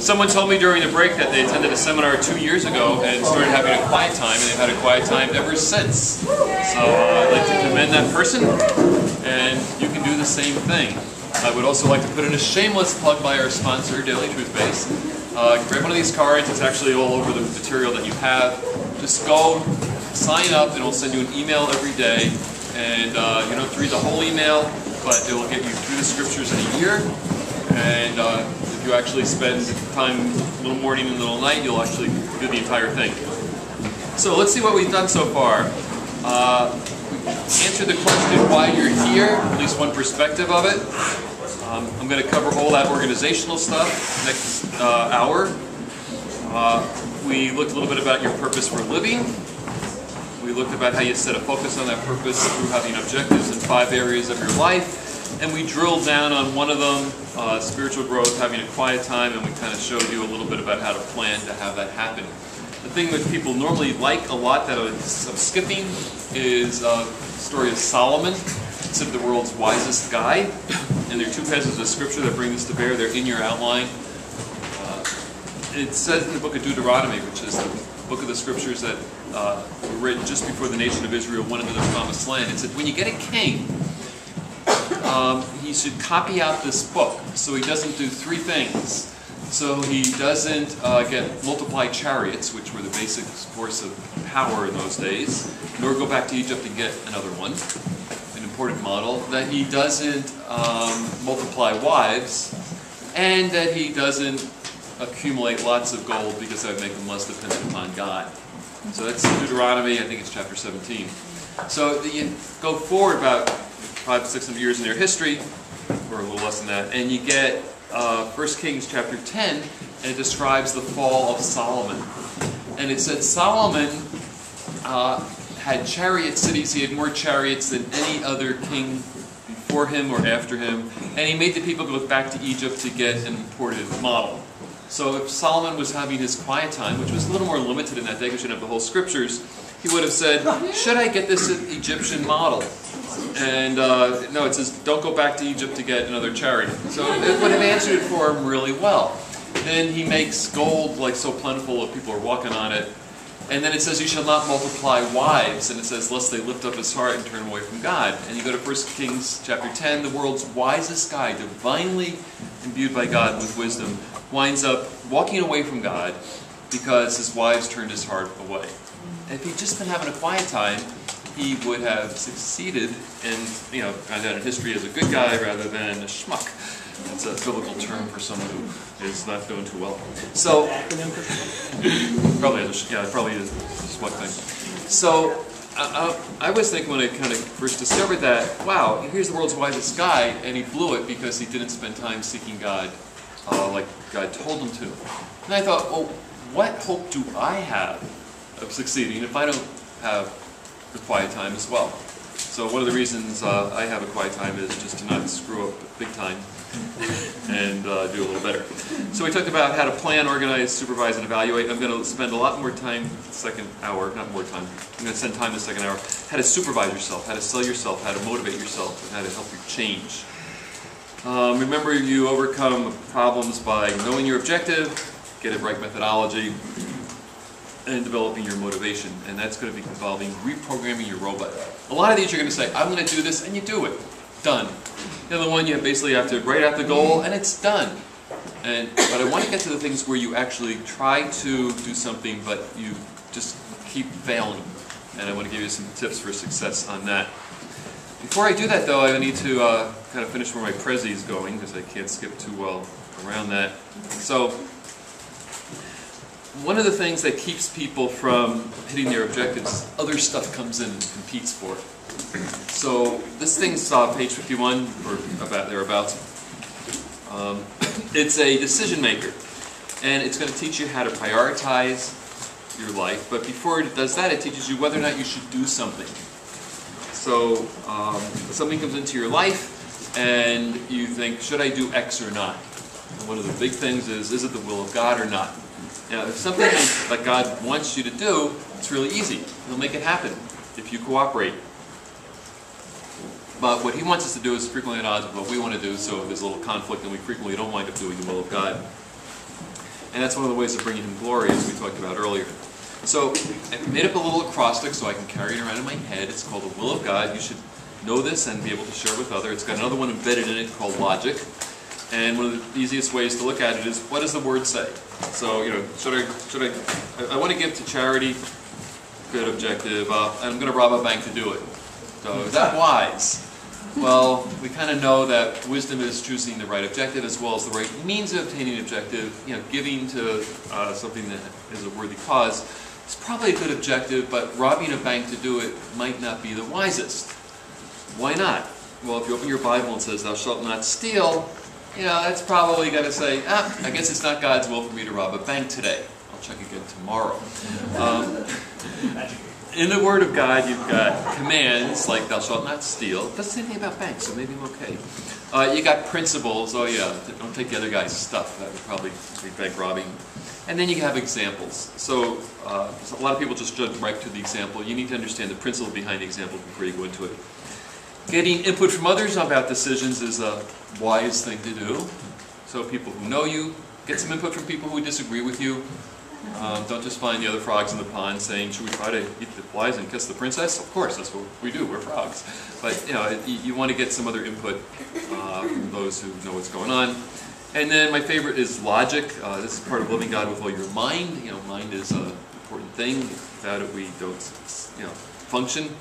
Someone told me during the break that they attended a seminar 2 years ago and started having a quiet time, and they've had a quiet time ever since. So I'd like to commend that person, and you can do the same thing. I would also like to put in a shameless plug by our sponsor, Daily Truth Base. Grab one of these cards. It's actually all over the material that you have. Just go, sign up, and it'll send you an email every day. And you don't have to read the whole email, but it will get you through the scriptures in a year. And if you actually spend time, a little morning and a little night, you'll actually do the entire thing. So let's see what we've done so far. Answer the question why you're here, at least one perspective of it. I'm going to cover all that organizational stuff next hour. We looked a little bit about your purpose for living. We looked about how you set a focus on that purpose through having objectives in 5 areas of your life. And we drilled down on one of them, spiritual growth, having a quiet time, and we kind of showed you a little bit about how to plan to have that happen. The thing that people normally like a lot that I'm skipping is the story of Solomon. It's the world's wisest guy. And there are 2 passages of scripture that bring this to bear. They're in your outline. It says in the book of Deuteronomy, which is the book of the scriptures that were written just before the nation of Israel went into the promised land. It said, when you get a king, he should copy out this book so he doesn't do 3 things. So he doesn't get multiplied chariots, which were the basic source of power in those days, nor go back to Egypt and get another one, an important model, that he doesn't multiply wives, and that he doesn't accumulate lots of gold because that would make him less dependent upon God. So that's Deuteronomy, I think it's chapter 17. So you go forward about 500-600 years in their history, or a little less than that, and you get 1 Kings chapter 10, and it describes the fall of Solomon. And it said Solomon had chariot cities. He had more chariots than any other king before him or after him, and he made the people go back to Egypt to get an imported model. So if Solomon was having his quiet time, which was a little more limited in that day because you didn't have the whole scriptures, he would have said, should I get this Egyptian model? And no, it says, don't go back to Egypt to get another chariot. So it would have answered it for him really well. Then he makes gold like so plentiful that people are walking on it. And then it says, you shall not multiply wives. And it says, lest they lift up his heart and turn away from God. And you go to 1 Kings chapter 10, the world's wisest guy, divinely imbued by God with wisdom, winds up walking away from God because his wives turned his heart away. And if he'd just been having a quiet time, he would have succeeded and, gone down in history as a good guy rather than a schmuck. That's a biblical term for someone who is not doing too well. So, probably is a schmuck thing. So, I was thinking when I kind of first discovered that, wow, here's the world's wisest guy, and he blew it because he didn't spend time seeking God like God told him to. And I thought, well, what hope do I have of succeeding if I don't have a quiet time as well? So one of the reasons I have a quiet time is just to not screw up big time and do a little better. So we talked about how to plan, organize, supervise, and evaluate. I'm going to spend a lot more time the second hour, not more time, I'm going to spend time the second hour, how to supervise yourself, how to sell yourself, how to motivate yourself, and how to help you change. Remember, you overcome problems by knowing your objective, get a right methodology, and developing your motivation. And that's going to be involving reprogramming your robot. A lot of these you're going to say, I'm going to do this, and you do it. Done. The other one, you basically have to write out the goal, and it's done. But I want to get to the things where you actually try to do something, but you just keep failing. And I want to give you some tips for success on that. Before I do that, though, I need to kind of finish where my Prezi is going, because I can't skip too well around that. So, one of the things that keeps people from hitting their objectives, other stuff comes in and competes for it. So, this thing's page 51, or about thereabouts. It's a decision maker, and it's going to teach you how to prioritize your life. But before it does that, it teaches you whether or not you should do something. So, something comes into your life, and you think, should I do X or not? And one of the big things is it the will of God or not? Now, if something that God wants you to do, it's really easy. He'll make it happen if you cooperate. But what He wants us to do is frequently at odds with what we want to do, so there's a little conflict, and we frequently don't wind up doing the will of God. And that's one of the ways of bringing him glory, as we talked about earlier. So I made up a little acrostic so I can carry it around in my head. It's called the will of God. You should know this and be able to share it with others. It's got another one embedded in it called logic. And one of the easiest ways to look at it is, what does the word say? So, I want to give to charity, good objective, and I'm going to rob a bank to do it. So is that wise? Well, we kind of know that wisdom is choosing the right objective as well as the right means of obtaining an objective. Giving to something that is a worthy cause is probably a good objective, but robbing a bank to do it might not be the wisest. Why not? Well, if you open your Bible and it says, "Thou shalt not steal," that's probably going to say, I guess it's not God's will for me to rob a bank today. I'll check again tomorrow. In the Word of God, you've got commands like "Thou shalt not steal." It doesn't say anything about banks, so maybe I'm okay. You got principles. Oh yeah, don't take the other guy's stuff. That would probably be bank robbing. And then you have examples. So a lot of people just judge right to the example. You need to understand the principle behind the example before you go into it. Getting input from others about decisions is a wise thing to do. So people who know you, get some input from people who disagree with you. Don't just find the other frogs in the pond saying, "Should we try to eat the flies and kiss the princess?" Of course, that's what we do. We're frogs. But you want to get some other input from those who know what's going on. And then my favorite is logic. This is part of loving God with all your mind. Mind is an important thing. Without it, we don't function.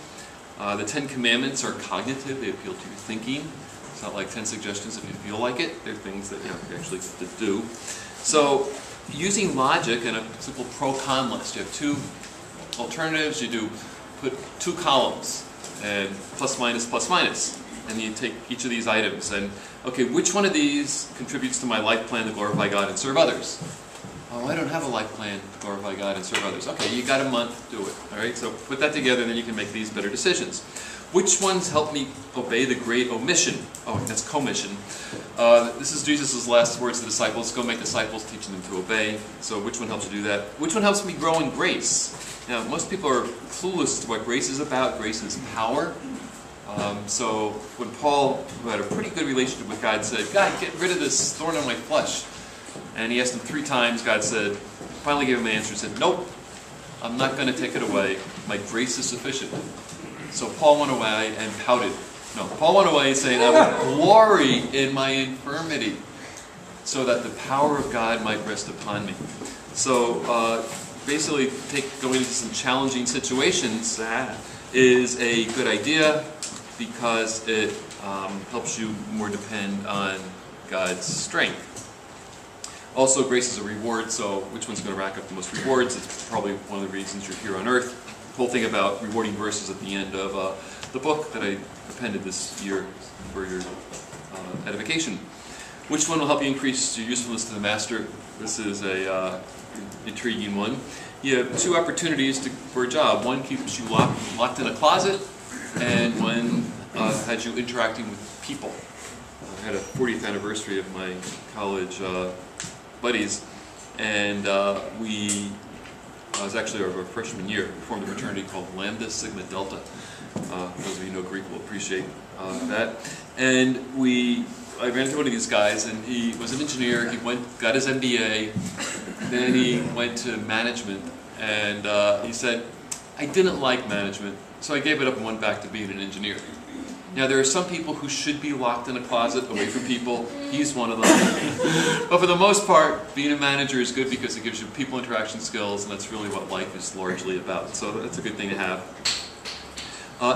The 10 Commandments are cognitive. They appeal to your thinking. It's not like 10 suggestions if you feel like it. They're things that you actually do. So using logic and a simple pro-con list. You have two alternatives. You put 2 columns and plus, minus. And you take each of these items and, okay, which one of these contributes to my life plan to glorify God and serve others? Oh, I don't have a life plan to glorify God and serve others. Okay, you got a month, do it. All right, so put that together and then you can make these better decisions. Which ones help me obey the great omission? Oh, that's commission. This is Jesus' last words to the disciples. Go make disciples, teaching them to obey. So which one helps you do that? Which one helps me grow in grace? Now, most people are clueless to what grace is about. Grace is power. So when Paul, who had a pretty good relationship with God, said, "God, get rid of this thorn on my flesh," and he asked him 3 times, God said, finally gave him an answer and said, "Nope, I'm not going to take it away. My grace is sufficient." So Paul went away and pouted. No, Paul went away saying, "I will glory in my infirmity, so that the power of God might rest upon me." So basically, going into some challenging situations is a good idea because it helps you more depend on God's strength. Also, grace is a reward, so which one's going to rack up the most rewards? It's probably one of the reasons you're here on earth. The whole thing about rewarding verses at the end of the book that I appended this year for your edification. Which one will help you increase your usefulness to the master? This is a intriguing one. You have 2 opportunities for a job. One keeps you locked in a closet, and one has you interacting with people. I had a 40th anniversary of my college buddies, and it was actually our freshman year. We formed a fraternity called Lambda Sigma Delta. Those of you who know Greek will appreciate that. And I ran into one of these guys, and he was an engineer. He got his MBA, then he went to management, and he said, "I didn't like management, so I gave it up and went back to being an engineer." Now, there are some people who should be locked in a closet away from people. He's one of them. But for the most part, being a manager is good because it gives you people interaction skills, and that's really what life is largely about. So that's a good thing to have.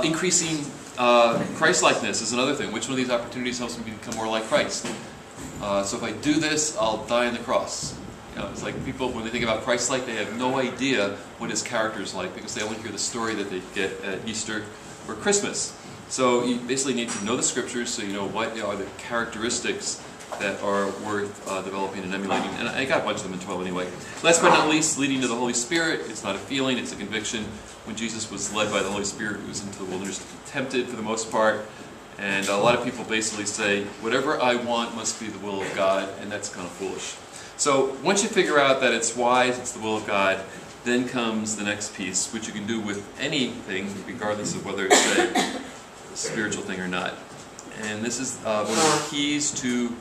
Increasing Christ-likeness is another thing. Which one of these opportunities helps me become more like Christ? So if I do this, I'll die on the cross. It's like people, when they think about Christ-like, they have no idea what his character is like because they only hear the story that they get at Easter or Christmas. So you basically need to know the scriptures so you know what are the characteristics that are worth developing and emulating. And I got a bunch of them in 12 anyway. Last but not least, leading to the Holy Spirit. It's not a feeling, it's a conviction. When Jesus was led by the Holy Spirit, he was into the wilderness to be tempted for the most part. And a lot of people basically say, whatever I want must be the will of God, and that's kind of foolish. So once you figure out that it's wise, it's the will of God, then comes the next piece, which you can do with anything, regardless of whether it's a spiritual thing or not. And this is one of the keys to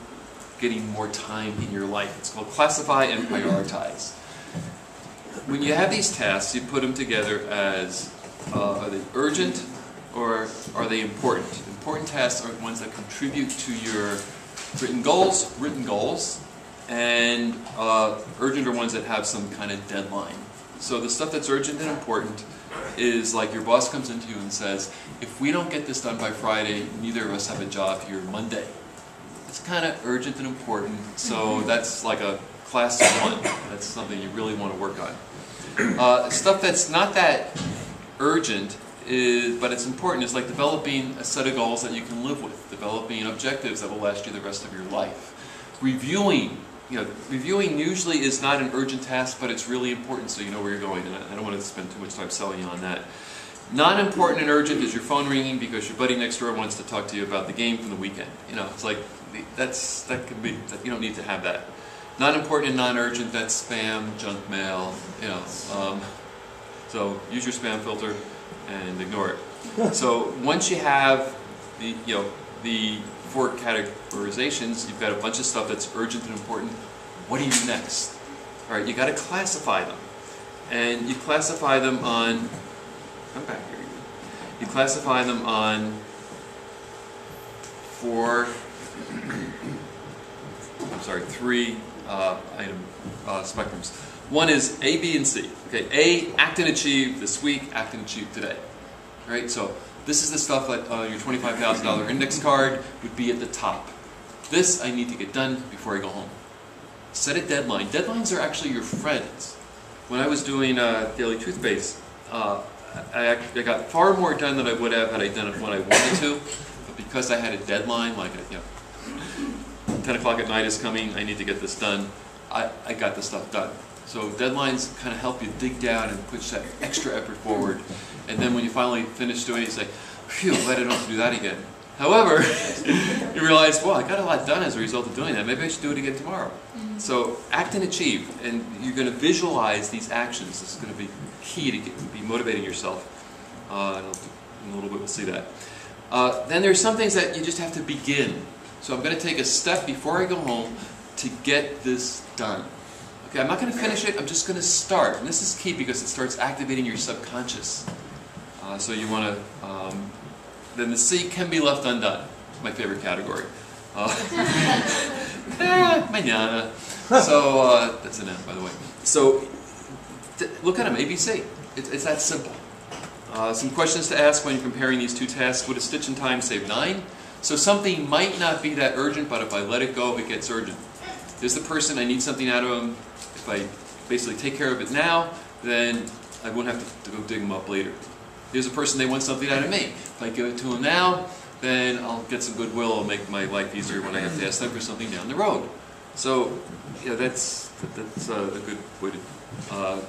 getting more time in your life. It's called classify and prioritize. When you have these tasks, you put them together as are they urgent or are they important? Important tasks are ones that contribute to your written goals, and urgent are ones that have some kind of deadline. So the stuff that's urgent and important is like your boss comes into you and says, if we don't get this done by Friday, neither of us have a job here Monday. It's kind of urgent and important, so that's like a class 1. That's something you really want to work on. Stuff that's not that urgent, but it's important, is like developing a set of goals that you can live with, developing objectives that will last you the rest of your life. Reviewing usually is not an urgent task, but it's really important so you know where you're going, and I don't want to spend too much time selling you on that. Non-important and urgent is your phone ringing because your buddy next door wants to talk to you about the game from the weekend. It's like, that can be, you don't need to have that. Non-important and non-urgent, that's spam, junk mail, so use your spam filter and ignore it. So once you have the 4 categorizations, you've got a bunch of stuff that's urgent and important. What do you do next? All right, you got to classify them, and you classify them on. Come back here. You classify them on 3 item spectrums. One is A, B, and C. Okay, A, act and achieve this week, act and achieve today. All right, so this is the stuff that your $25,000 index card would be at the top. This I need to get done before I go home. Set a deadline. Deadlines are actually your friends. When I was doing Daily Toothpaste, I got far more done than I would have had I done it when I wanted to, but because I had a deadline, like 10 o'clock at night is coming, I need to get this done, I got the stuff done. So deadlines kind of help you dig down and push that extra effort forward. And then when you finally finish doing it, you say, phew, glad I don't have to do that again. However, you realize, well, I got a lot done as a result of doing that. Maybe I should do it again tomorrow. So act and achieve. And you're going to visualize these actions. This is going to be key to be motivating yourself. In a little bit we'll see that. Then there's some things that you just have to begin. So I'm going to take a step before I go home to get this done. Okay, I'm not going to finish it, I'm just going to start. And this is key because it starts activating your subconscious. So you want to, then the C can be left undone. It's my favorite category. Mañana. So, that's an F, by the way. So, look at them, ABC. It's that simple. Some questions to ask when you're comparing these 2 tasks. Would a stitch in time save 9? So something might not be that urgent, but if I let it go, it gets urgent. There's the person, I need something out of them. If I basically take care of it now, then I won't have to go dig them up later. Here's a person, they want something out of me. If I give it to them now, then I'll get some goodwill, I'll make my life easier when I have to ask them for something down the road. So, that's a good way to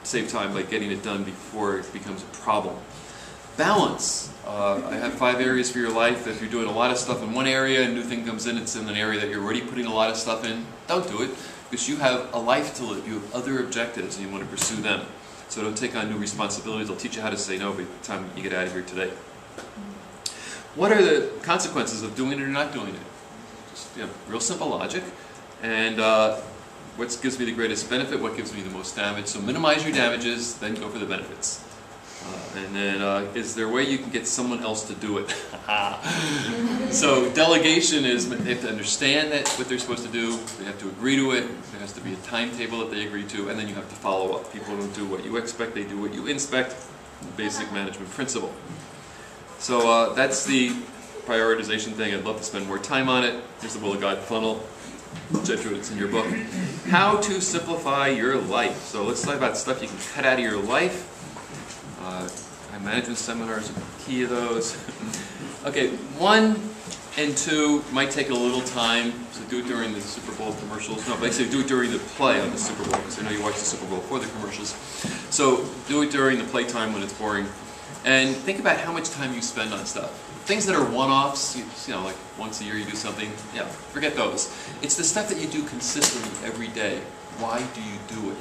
save time by getting it done before it becomes a problem. Balance. I have 5 areas for your life. If you're doing a lot of stuff in one area, a new thing comes in, it's in an area that you're already putting a lot of stuff in, don't do it, because you have a life to live. You have other objectives and you want to pursue them. So don't take on new responsibilities. They'll teach you how to say no by the time you get out of here today. What are the consequences of doing it or not doing it? Just, real simple logic. And what gives me the greatest benefit? What gives me the most damage? So minimize your damages, then go for the benefits. And then, is there a way you can get someone else to do it? So delegation is, they have to understand that what they're supposed to do, they have to agree to it, there has to be a timetable that they agree to, and then you have to follow up. People don't do what you expect, they do what you inspect. Basic management principle. So that's the prioritization thing. I'd love to spend more time on it. Here's the Will of God funnel, which I wrote, it's in your book. How to simplify your life. So let's talk about stuff you can cut out of your life. My management seminars are key to those. Okay, 1 and 2 might take a little time, so do it during the Super Bowl commercials. No, basically do it during the play on the Super Bowl, because I know you watch the Super Bowl for the commercials. So do it during the playtime when it's boring. And think about how much time you spend on stuff. Things that are one-offs, like once a year you do something, forget those. It's the stuff that you do consistently every day. Why do you do it?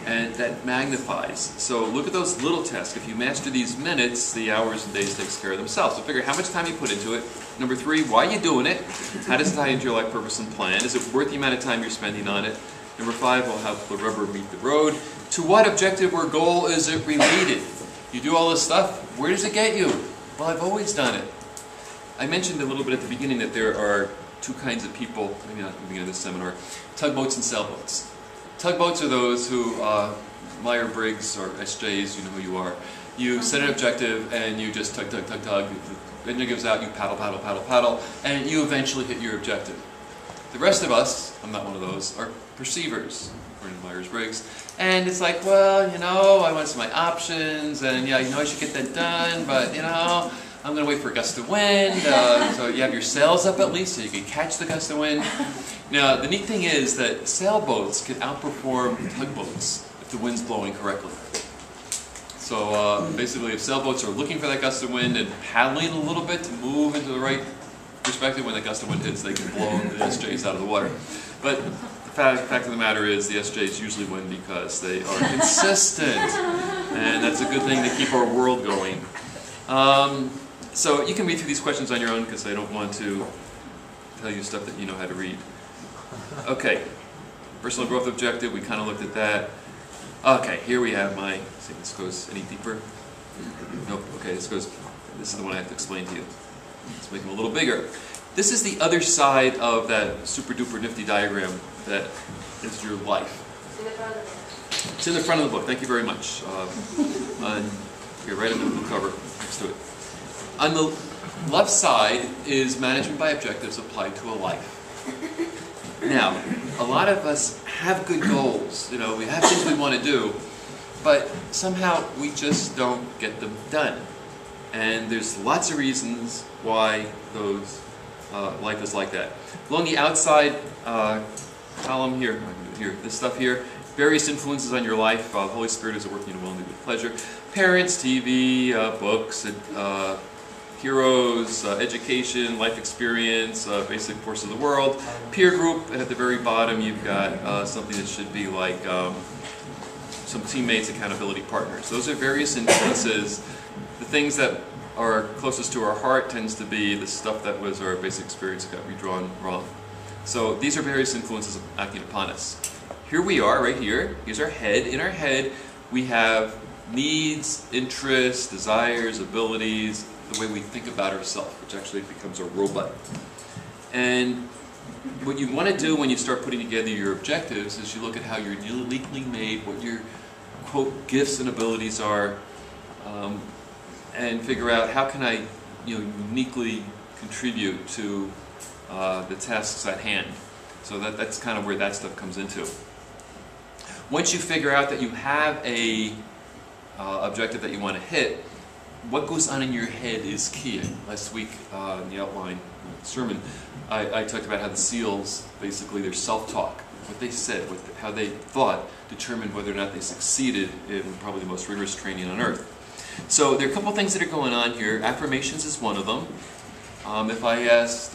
and that magnifies. So look at those little tasks. If you master these minutes, the hours and days takes care of themselves. So figure how much time you put into it. Number 3, why are you doing it? How does it tie into your life purpose and plan? Is it worth the amount of time you're spending on it? Number 5, well, how will the rubber meet the road? To what objective or goal is it related? You do all this stuff, where does it get you? Well, I've always done it. I mentioned a little bit at the beginning that there are 2 kinds of people, maybe not at the beginning of this seminar, tugboats and sailboats. Tugboats are those who, Meyer-Briggs or SJs, you know who you are. You set an objective and you just tug, tug, tug, tug. The engine gives out, you paddle, paddle, paddle, paddle, and you eventually hit your objective. The rest of us, I'm not one of those, are perceivers, according to Myers-Briggs. And it's like, well, you know, I want to see my options, and yeah, you know, I should get that done, but, you know, I'm going to wait for a gust of wind. So you have your sails up at least so you can catch the gust of wind. Now, the neat thing is that sailboats can outperform tugboats if the wind's blowing correctly. So basically, if sailboats are looking for that gust of wind and paddling a little bit to move into the right perspective, when the gust of wind hits, they can blow the SJs out of the water. But the fact of the matter is, the SJs usually win because they are consistent. And that's a good thing to keep our world going. So you can read through these questions on your own because I don't want to tell you stuff that you know how to read. Okay, personal growth objective, we kind of looked at that. Okay, here we have my, see if this goes any deeper. Nope, okay, this is the one I have to explain to you. Let's make them a little bigger. This is the other side of that super duper nifty diagram that is your life. It's in the front of the book, thank you very much. Here, right in the blue cover next to it. On the left side is management by objectives applied to a life. Now, a lot of us have good goals, you know, we have things we want to do, but somehow we just don't get them done. And there's lots of reasons why those life is like that. Along the outside column here, this stuff here, various influences on your life. Holy Spirit is working in a will and do with pleasure. Parents, TV, books, heroes, education, life experience, basic force of the world. Peer group, and at the very bottom you've got something that should be like some teammates, accountability partners. Those are various influences. The things that are closest to our heart tends to be the stuff that was our basic experience that got redrawn wrong. So these are various influences acting upon us. Here we are, right here. Here's our head. In our head we have needs, interests, desires, abilities, the way we think about ourselves, which actually becomes a robot. And what you want to do when you start putting together your objectives is you look at how you're uniquely made, what your, quote, gifts and abilities are, and figure out how can I, you know, uniquely contribute to the tasks at hand. So that's kind of where that stuff comes into. Once you figure out that you have a objective that you want to hit, what goes on in your head is key. Last week in the outline sermon, I talked about how the SEALs, basically their self-talk, what they said, how they thought, determined whether or not they succeeded in probably the most rigorous training on earth. So there are a couple things that are going on here. Affirmations is one of them. If I asked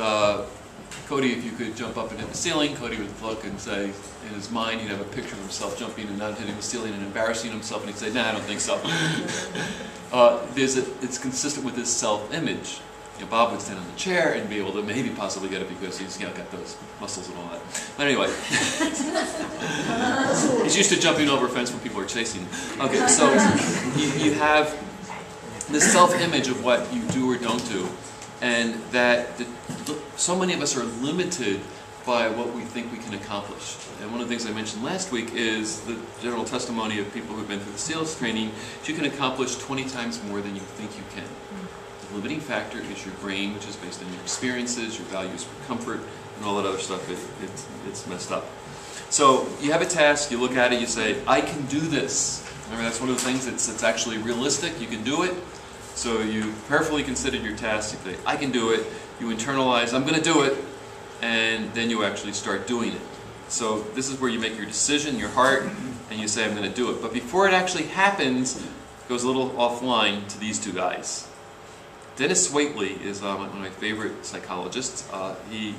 Cody if you could jump up and hit the ceiling, Cody would look and say, in his mind, he'd have a picture of himself jumping and not hitting the ceiling and embarrassing himself, and he'd say, nah, I don't think so. It's consistent with his self-image. You know, Bob would stand on the chair and be able to maybe possibly get it because he's, you know, got those muscles and all that. But anyway, he's used to jumping over a fence when people are chasing him. Okay, so you have this self-image of what you do or don't do, and that so many of us are limited by what we think we can accomplish. And one of the things I mentioned last week is the general testimony of people who've been through the SEALs training. You can accomplish 20 times more than you think you can. The limiting factor is your brain, which is based on your experiences, your values for comfort, and all that other stuff. It's messed up. So you have a task, you look at it, you say, I can do this. Remember, that's one of the things that's actually realistic. You can do it. So you prayerfully considered your task, you say, I can do it. You internalize, I'm going to do it. And then you actually start doing it. So this is where you make your decision, your heart, and you say, I'm going to do it. But before it actually happens, it goes a little offline to these two guys. Dennis Waitley is one of my favorite psychologists. He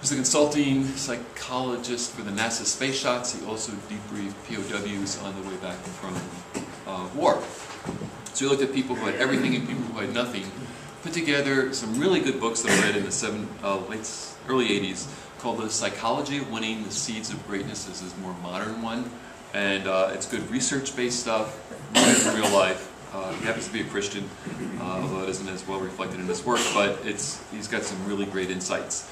He's a consulting psychologist for the NASA space shots. He also debriefed POWs on the way back from war. So he looked at people who had everything and people who had nothing, put together some really good books that I read in the early 80s called The Psychology of Winning, The Seeds of Greatness. This is a more modern one, and it's good research-based stuff, in real life. He happens to be a Christian, although it isn't as well reflected in his work, but he's got some really great insights.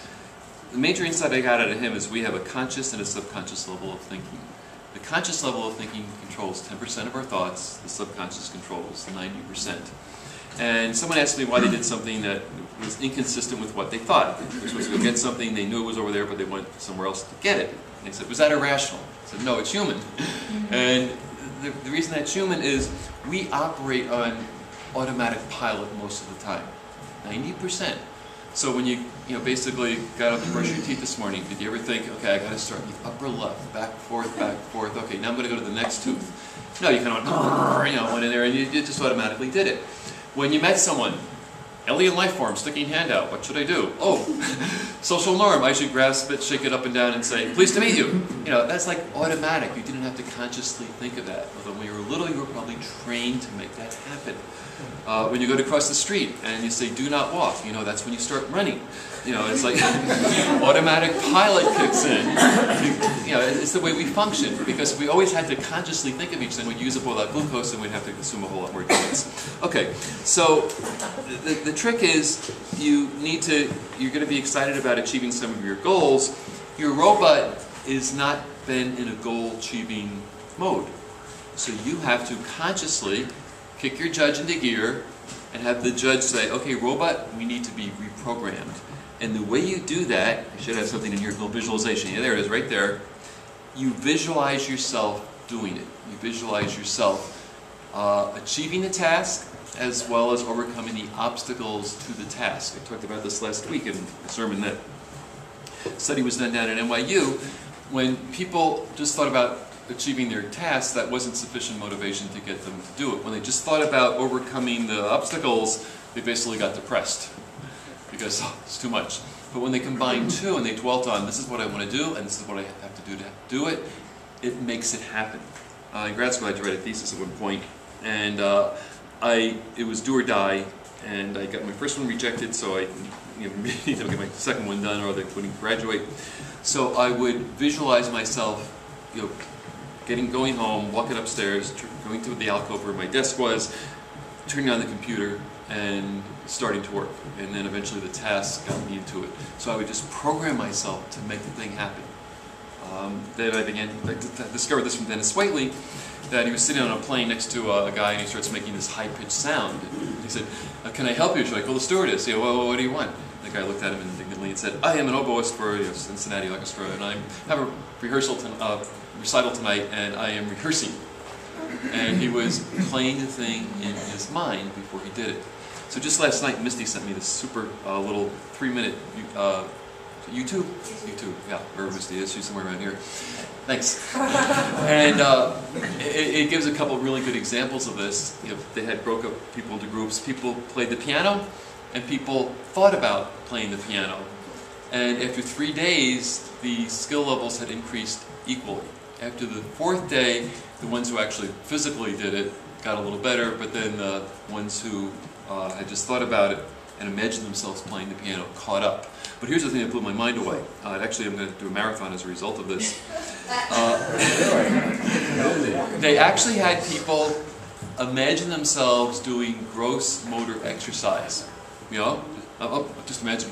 The major insight I got out of him is we have a conscious and a subconscious level of thinking. The conscious level of thinking controls 10% of our thoughts, the subconscious controls 90%. And someone asked me why they did something that was inconsistent with what they thought. They were supposed to go get something, they knew it was over there, but they went somewhere else to get it. And they said, was that irrational? I said, no, it's human. And the reason that's human is we operate on automatic pilot most of the time, 90%. So when you basically got up to brush your teeth this morning, did you ever think, okay, I got to start with upper left, back, forth, okay, now I'm going to go to the next tooth. No, you kind of went in there and you just automatically did it. When you met someone, alien life form, sticking hand out, what should I do? Oh, social norm, I should grasp it, shake it up and down and say, pleased to meet you. That's like automatic. You didn't have to consciously think of that. Although when you were little, you were probably trained to make that happen. When you go to cross the street and you say, do not walk, that's when you start running. It's like automatic pilot kicks in. It's the way we function, because we always had to consciously think of each thing. We'd use up all that glucose and we'd have to consume a whole lot more donuts. Okay, so the trick is you're going to be excited about achieving some of your goals. Your robot is not then in a goal-achieving mode. So you have to consciously kick your judge into gear and have the judge say, okay, robot, we need to be reprogrammed. And the way you do that, I should have something in here called visualization. Yeah, there it is, right there. You visualize yourself doing it. You visualize yourself achieving the task as well as overcoming the obstacles to the task. I talked about this last week in a sermon that study was done down at NYU. When people just thought about achieving their tasks, that wasn't sufficient motivation to get them to do it. When they just thought about overcoming the obstacles, they basically got depressed because it's too much. But when they combined two and they dwelt on, this is what I want to do and this is what I have to do it, it makes it happen. In grad school I had to write a thesis at one point, and it was do or die, and I got my first one rejected, so I needed to get my second one done or I wouldn't graduate. So I would visualize myself, going home, walking upstairs, going to the alcove where my desk was, turning on the computer, and starting to work. And then eventually the task got me into it. So I would just program myself to make the thing happen. Then I discovered this from Dennis Waitley, that he was sitting on a plane next to a guy and he starts making this high-pitched sound. And he said, can I help you? Should I call the stewardess? Well, what do you want? The guy looked at him indignantly and said, I am an oboist for Cincinnati Orchestra, and I have a recital tonight, and I am rehearsing. And he was playing the thing in his mind before he did it. So just last night, Misty sent me this super little 3-minute YouTube, yeah, wherever Misty is, she's somewhere around here. Thanks. And it gives a couple of really good examples of this. They had broke up people into groups. People played the piano, and people thought about playing the piano. And after 3 days, the skill levels had increased equally. After the 4th day, the ones who actually physically did it got a little better, but then the ones who had just thought about it and imagined themselves playing the piano caught up. But here's the thing that blew my mind away. Actually, I'm going to do a marathon as a result of this. They actually had people imagine themselves doing gross motor exercise. Just imagine.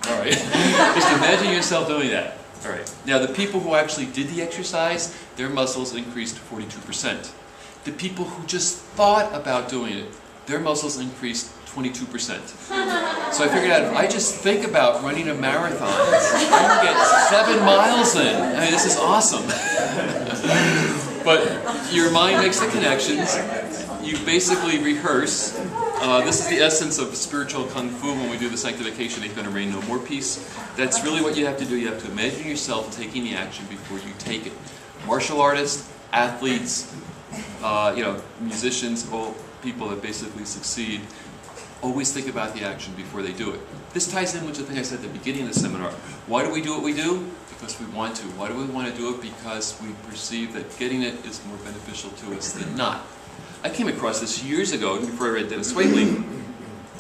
All right. Just imagine yourself doing that. All right. Now, the people who actually did the exercise, their muscles increased 42%. The people who just thought about doing it, their muscles increased 22%. So I figured out, if I just think about running a marathon, I can get 7 miles in. I mean, this is awesome. But your mind makes the connections. You basically rehearse. This is the essence of spiritual kung fu when we do the sanctification, ain't gonna rain no more piece. That's really what you have to do. You have to imagine yourself taking the action before you take it. Martial artists, athletes, musicians, all people that basically succeed, always think about the action before they do it. This ties in with the thing I said at the beginning of the seminar. Why do we do what we do? Because we want to. Why do we want to do it? Because we perceive that getting it is more beneficial to us than not. I came across this years ago, before I read Dennis Whaley,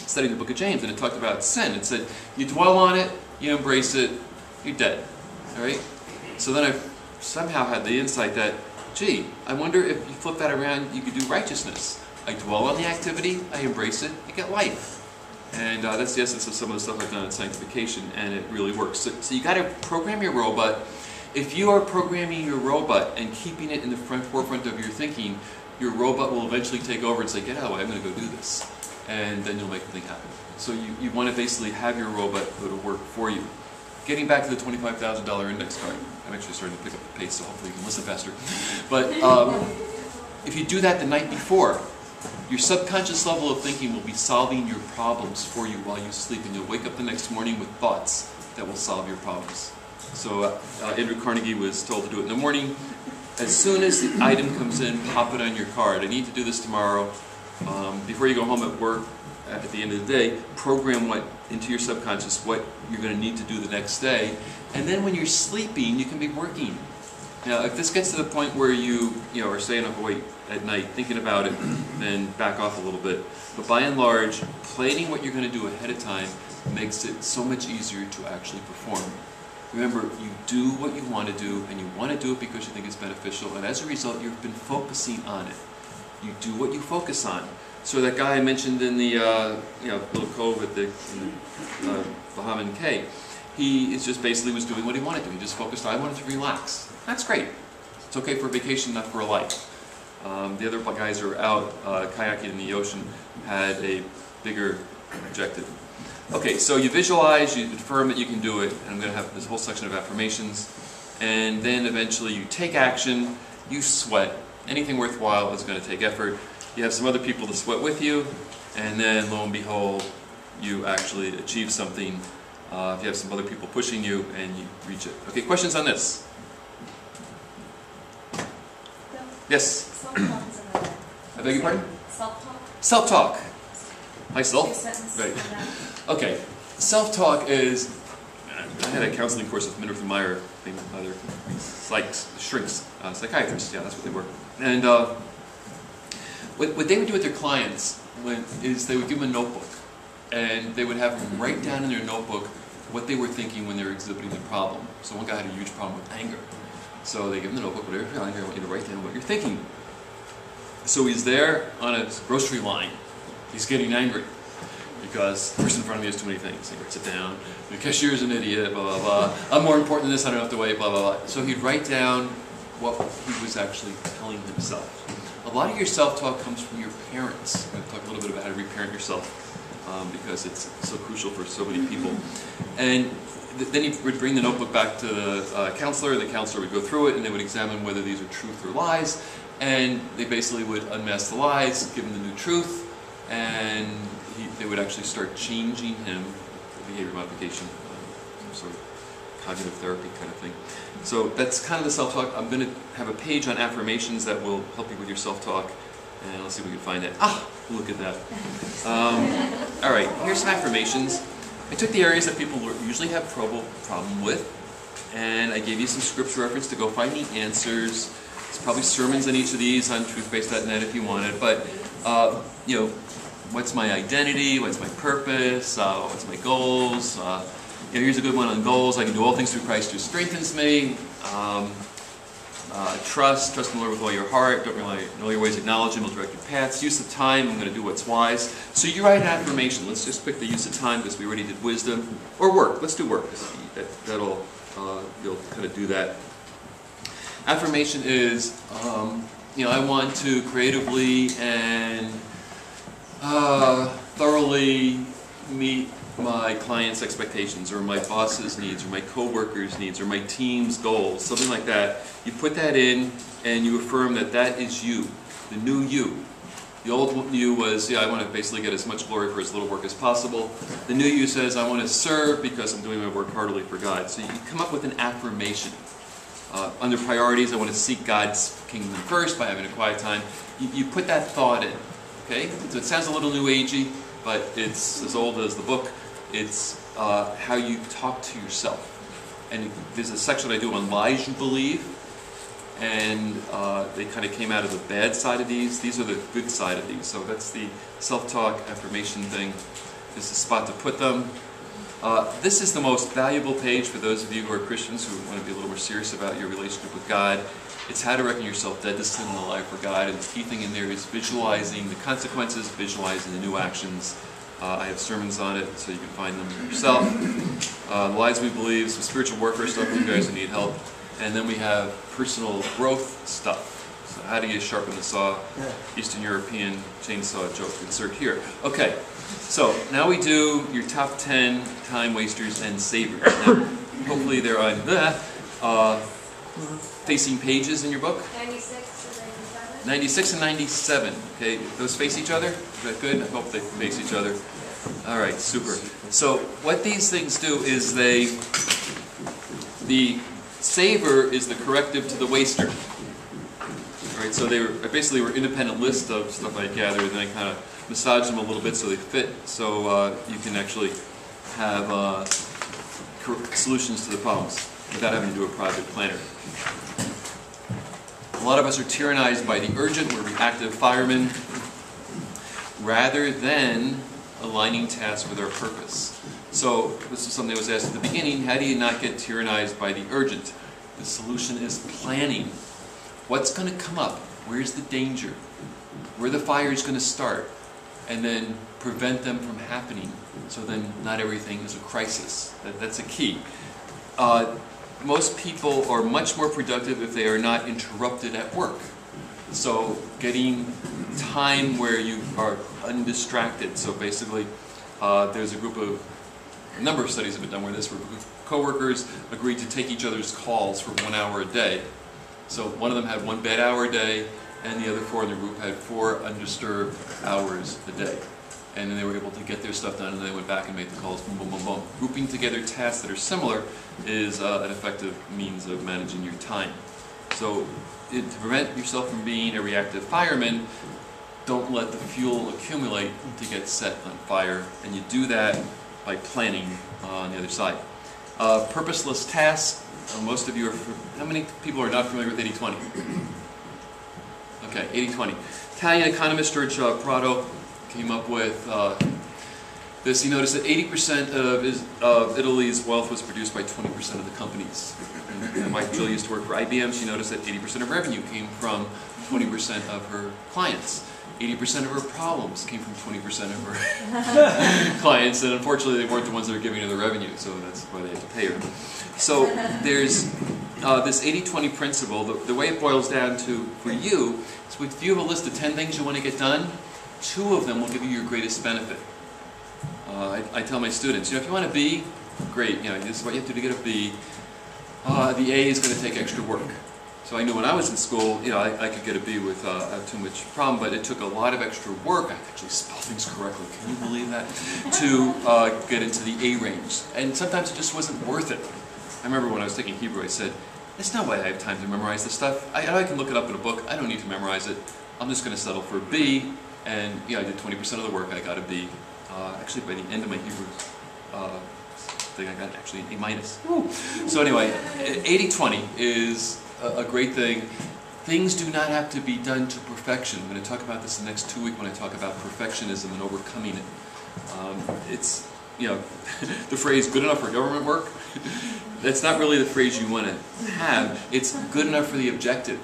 studying the book of James, and it talked about sin. It said, you dwell on it, you embrace it, you're dead. All right? So then I somehow had the insight that, gee, I wonder if you flip that around, you could do righteousness. I dwell on the activity, I embrace it, I get life. And that's the essence of some of the stuff I've done in sanctification, and it really works. So you got to program your robot. If you are programming your robot and keeping it in the forefront of your thinking, your robot will eventually take over and say, get out of the way, I'm going to go do this. And then you'll make the thing happen. So you want to basically have your robot go to work for you. Getting back to the $25,000 index card. I'm actually starting to pick up the pace, so hopefully you can listen faster. But if you do that the night before, your subconscious level of thinking will be solving your problems for you while you sleep, and you'll wake up the next morning with thoughts that will solve your problems. So Andrew Carnegie was told to do it in the morning. As soon as the item comes in, pop it on your card. I need to do this tomorrow. Before you go home at work, at the end of the day, program what into your subconscious what you're going to need to do the next day. And then when you're sleeping, you can be working. Now, if this gets to the point where you are staying up awake at night thinking about it, then back off a little bit. But by and large, planning what you're going to do ahead of time makes it so much easier to actually perform. Remember, you do what you want to do, and you want to do it because you think it's beneficial, and as a result, you've been focusing on it. You do what you focus on. So that guy I mentioned in the little cove at the Bahamian Cay, he is just basically was doing what he wanted to. He just focused on, I wanted to relax. That's great. It's okay for a vacation, not for a life. The other guys who are out kayaking in the ocean had a bigger objective. Okay, so you visualize, you affirm that you can do it, and I'm going to have this whole section of affirmations, and then eventually you take action, you sweat. Anything worthwhile is going to take effort. You have some other people to sweat with you, and then lo and behold, you actually achieve something. If you have some other people pushing you, and you reach it. Okay, questions on this? Yes? Self-talk is another. I beg your pardon? Self-talk. Self-talk. Myself? 2 sentences. Right. Okay. Self-talk is, I had a counseling course with Minderth and Meyer, other shrinks, psychiatrists, yeah, that's what they were. And what they would do with their clients is they would give them a notebook, and they would have them write down in their notebook what they were thinking when they were exhibiting the problem. So one guy had a huge problem with anger. So they give him the notebook, whatever you're feeling, I want you to write down what you're thinking. So he's there on a grocery line. He's getting angry because the person in front of me has too many things. He writes it down. The cashier's an idiot, blah, blah, blah. I'm more important than this, I don't have to wait, blah, blah, blah. So he'd write down what he was actually telling himself. A lot of your self-talk comes from your parents. I'm going to talk a little bit about how to reparent yourself because it's so crucial for so many people. And then he would bring the notebook back to the counselor would go through it, and they would examine whether these are truth or lies, and they basically would unmask the lies, give him the new truth, and they would actually start changing him, behavior modification, some sort of cognitive therapy kind of thing. So that's kind of the self-talk. I'm going to have a page on affirmations that will help you with your self-talk, and let's see if we can find it. Ah, look at that. All right, here's some affirmations. I took the areas that people usually have problem with, and I gave you some scripture reference to go find the answers. There's probably sermons on each of these on truthbase.net if you wanted, but what's my identity? What's my purpose? What's my goals? Here's a good one on goals. I can do all things through Christ who strengthens me. Trust in the Lord with all your heart. Don't rely on all your ways. Acknowledge Him. He'll direct your paths. Use of time. I'm going to do what's wise. So you write an affirmation. Let's just pick the use of time because we already did wisdom. Or work. Let's do work. You'll kind of do that. Affirmation is, I want to creatively and thoroughly meet my client's expectations, or my boss's needs, or my co-workers' needs, or my team's goals, something like that. You put that in, and you affirm that that is you, the new you. The old you was, I want to basically get as much glory for as little work as possible. The new you says, I want to serve because I'm doing my work heartily for God. So you come up with an affirmation. Under priorities, I want to seek God's kingdom first by having a quiet time. You put that thought in, okay? So it sounds a little new agey, but it's as old as the book. It's how you talk to yourself. And there's a section I do on lies you believe, and they kind of came out of the bad side of these. These are the good side of these. So that's the self-talk affirmation thing. This is the spot to put them. This is the most valuable page for those of you who are Christians who want to be a little more serious about your relationship with God. It's how to reckon yourself dead to sin and alive for God, and the key thing in there is visualizing the consequences, visualizing the new actions. I have sermons on it, so you can find them yourself. The lies we believe, some spiritual warfare stuff for you guys who need help, and then we have personal growth stuff. So how do you sharpen the saw? Eastern European chainsaw joke, insert here. Okay, so now we do your top 10 time wasters and savers. Now, hopefully they're on facing pages in your book. 96 and 97. 96 and 97. Okay, those face each other? Is that good? I hope they face each other. All right, super. So what these things do is the saver is the corrective to the waster. All right, so they basically were independent lists of stuff I gathered, and then I kind of massaged them a little bit so they fit, so you can actually have solutions to the problems without having to do a project planner. A lot of us are tyrannized by the urgent, we're reactive firemen, rather than aligning tasks with our purpose. So this is something that was asked at the beginning: how do you not get tyrannized by the urgent? The solution is planning. What's going to come up? Where's the danger? Where the fire is going to start? And then prevent them from happening, so then not everything is a crisis. That's a key. Most people are much more productive if they are not interrupted at work. So getting time where you are undistracted. So basically, there's a number of studies have been done where this, where coworkers agreed to take each other's calls for 1 hour a day. So one of them had 1 bad hour a day, and the other 4 in the group had 4 undisturbed hours a day. And then they were able to get their stuff done, and then they went back and made the calls, boom, boom, boom, boom. Grouping together tasks that are similar is an effective means of managing your time. So to prevent yourself from being a reactive fireman, don't let the fuel accumulate to get set on fire, and you do that by planning on the other side. Purposeless tasks. Most of you are, how many people are not familiar with 80-20? Okay, 80-20. Italian economist George Prado came up with this. He noticed that 80% of Italy's wealth was produced by 20% of the companies. And my wife Jill used to work for IBM. She noticed that 80% of revenue came from 20% of her clients. 80% of her problems came from 20% of her clients, and unfortunately they weren't the ones that were giving her the revenue, so that's why they had to pay her. So there's this 80-20 principle. The way it boils down to, for you, is if you have a list of 10 things you want to get done, 2 of them will give you your greatest benefit. I tell my students, if you want a B, great, this is what you have to do to get a B. The A is going to take extra work. So I knew when I was in school, I could get a B without too much problem, but it took a lot of extra work. I actually spell things correctly. Can you believe that? To get into the A range. And sometimes it just wasn't worth it. I remember when I was taking Hebrew, I said, "That's not why I have time to memorize this stuff. I can look it up in a book. I don't need to memorize it. I'm just going to settle for a B." And I did 20% of the work. I got a B. Actually, by the end of my Hebrew thing, I got actually an A-. So anyway, 80-20 is a great thing. Things do not have to be done to perfection. I'm going to talk about this the next 2 weeks when I talk about perfectionism and overcoming it. It's, the phrase "good enough for government work," that's not really the phrase you want to have. It's good enough for the objective.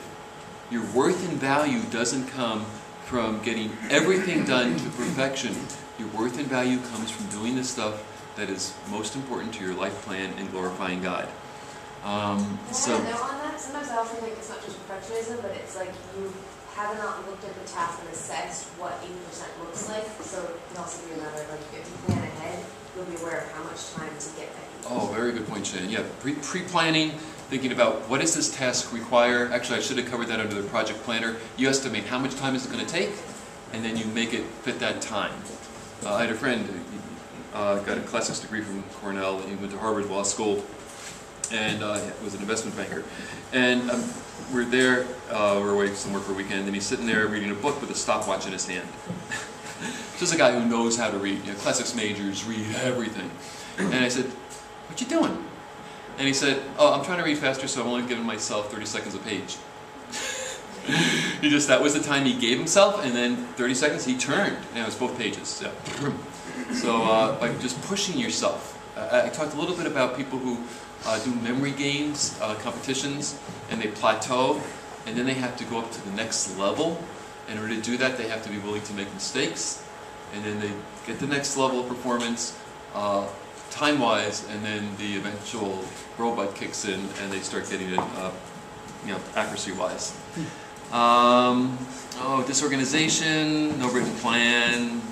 Your worth and value doesn't come from getting everything done to perfection. Your worth and value comes from doing the stuff that is most important to your life plan and glorifying God. So on that, sometimes I also think it's not just perfectionism, but it's like you have not looked at the task and assessed what 80% looks like. So it can also be a matter of, like, if you plan ahead, you'll be aware of how much time to get that. Oh, very good point, Shannon. Yeah, pre-planning, thinking about what does this task require. Actually, I should have covered that under the project planner. You estimate how much time is it going to take, and then you make it fit that time. I had a friend who got a classics degree from Cornell. He went to Harvard Law School and was an investment banker. And we're there, we're away somewhere for a weekend, and he's sitting there reading a book with a stopwatch in his hand. Just a guy who knows how to read. Classics majors read everything. And I said, what you doing? And he said, oh, I'm trying to read faster, so I'm only giving myself 30 seconds a page. That was the time he gave himself, and then 30 seconds he turned. And it was both pages. Yeah. So by just pushing yourself. I talked a little bit about people who do memory games, competitions, and they plateau, and then they have to go up to the next level. In order to do that, they have to be willing to make mistakes, and then they get the next level of performance, time-wise, and then the eventual robot kicks in, and they start getting it, accuracy-wise. Disorganization, no written plan,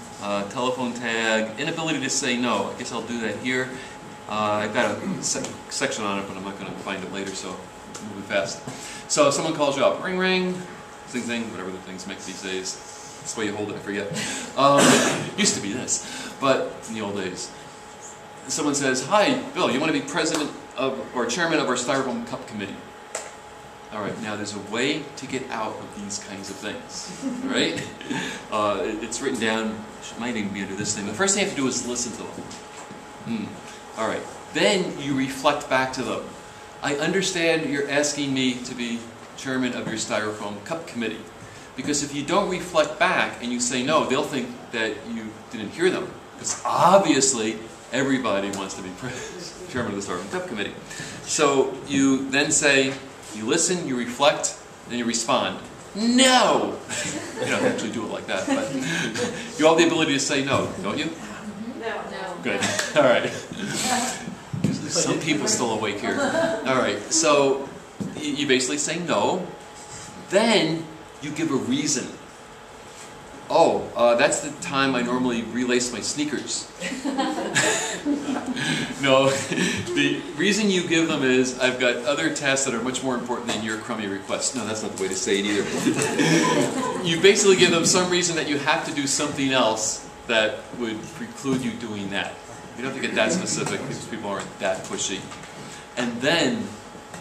telephone tag, inability to say no. I guess I'll do that here. I've got a section on it, but I'm not going to find it later, so I'm moving fast. So if someone calls you up, ring ring, zing zing, whatever the things make these days. That's the way you hold it, I forget. Used to be this, but in the old days. Someone says, hi, Bill, you want to be president of, or chairman of our Styrofoam Cup Committee? All right, now there's a way to get out of these kinds of things, right? It's written down, it might even be under this thing. The first thing you have to do is listen to them. All right, then you reflect back to them. I understand you're asking me to be chairman of your Styrofoam Cup Committee. Because if you don't reflect back and you say no, they'll think that you didn't hear them. Because obviously, everybody wants to be chairman of the Styrofoam Cup Committee. So you then say, you listen, you reflect, then you respond. No! You don't actually do it like that, but you have the ability to say no, don't you? No. Good. All right. Some people still awake here. All right. So you basically say no. Then you give a reason. Oh, that's the time I normally relace my sneakers. No, the reason you give them is, I've got other tasks that are much more important than your crummy request. No, that's not the way to say it either. You basically give them some reason that you have to do something else that would preclude you doing that. You don't have to get that specific because people aren't that pushy. And then,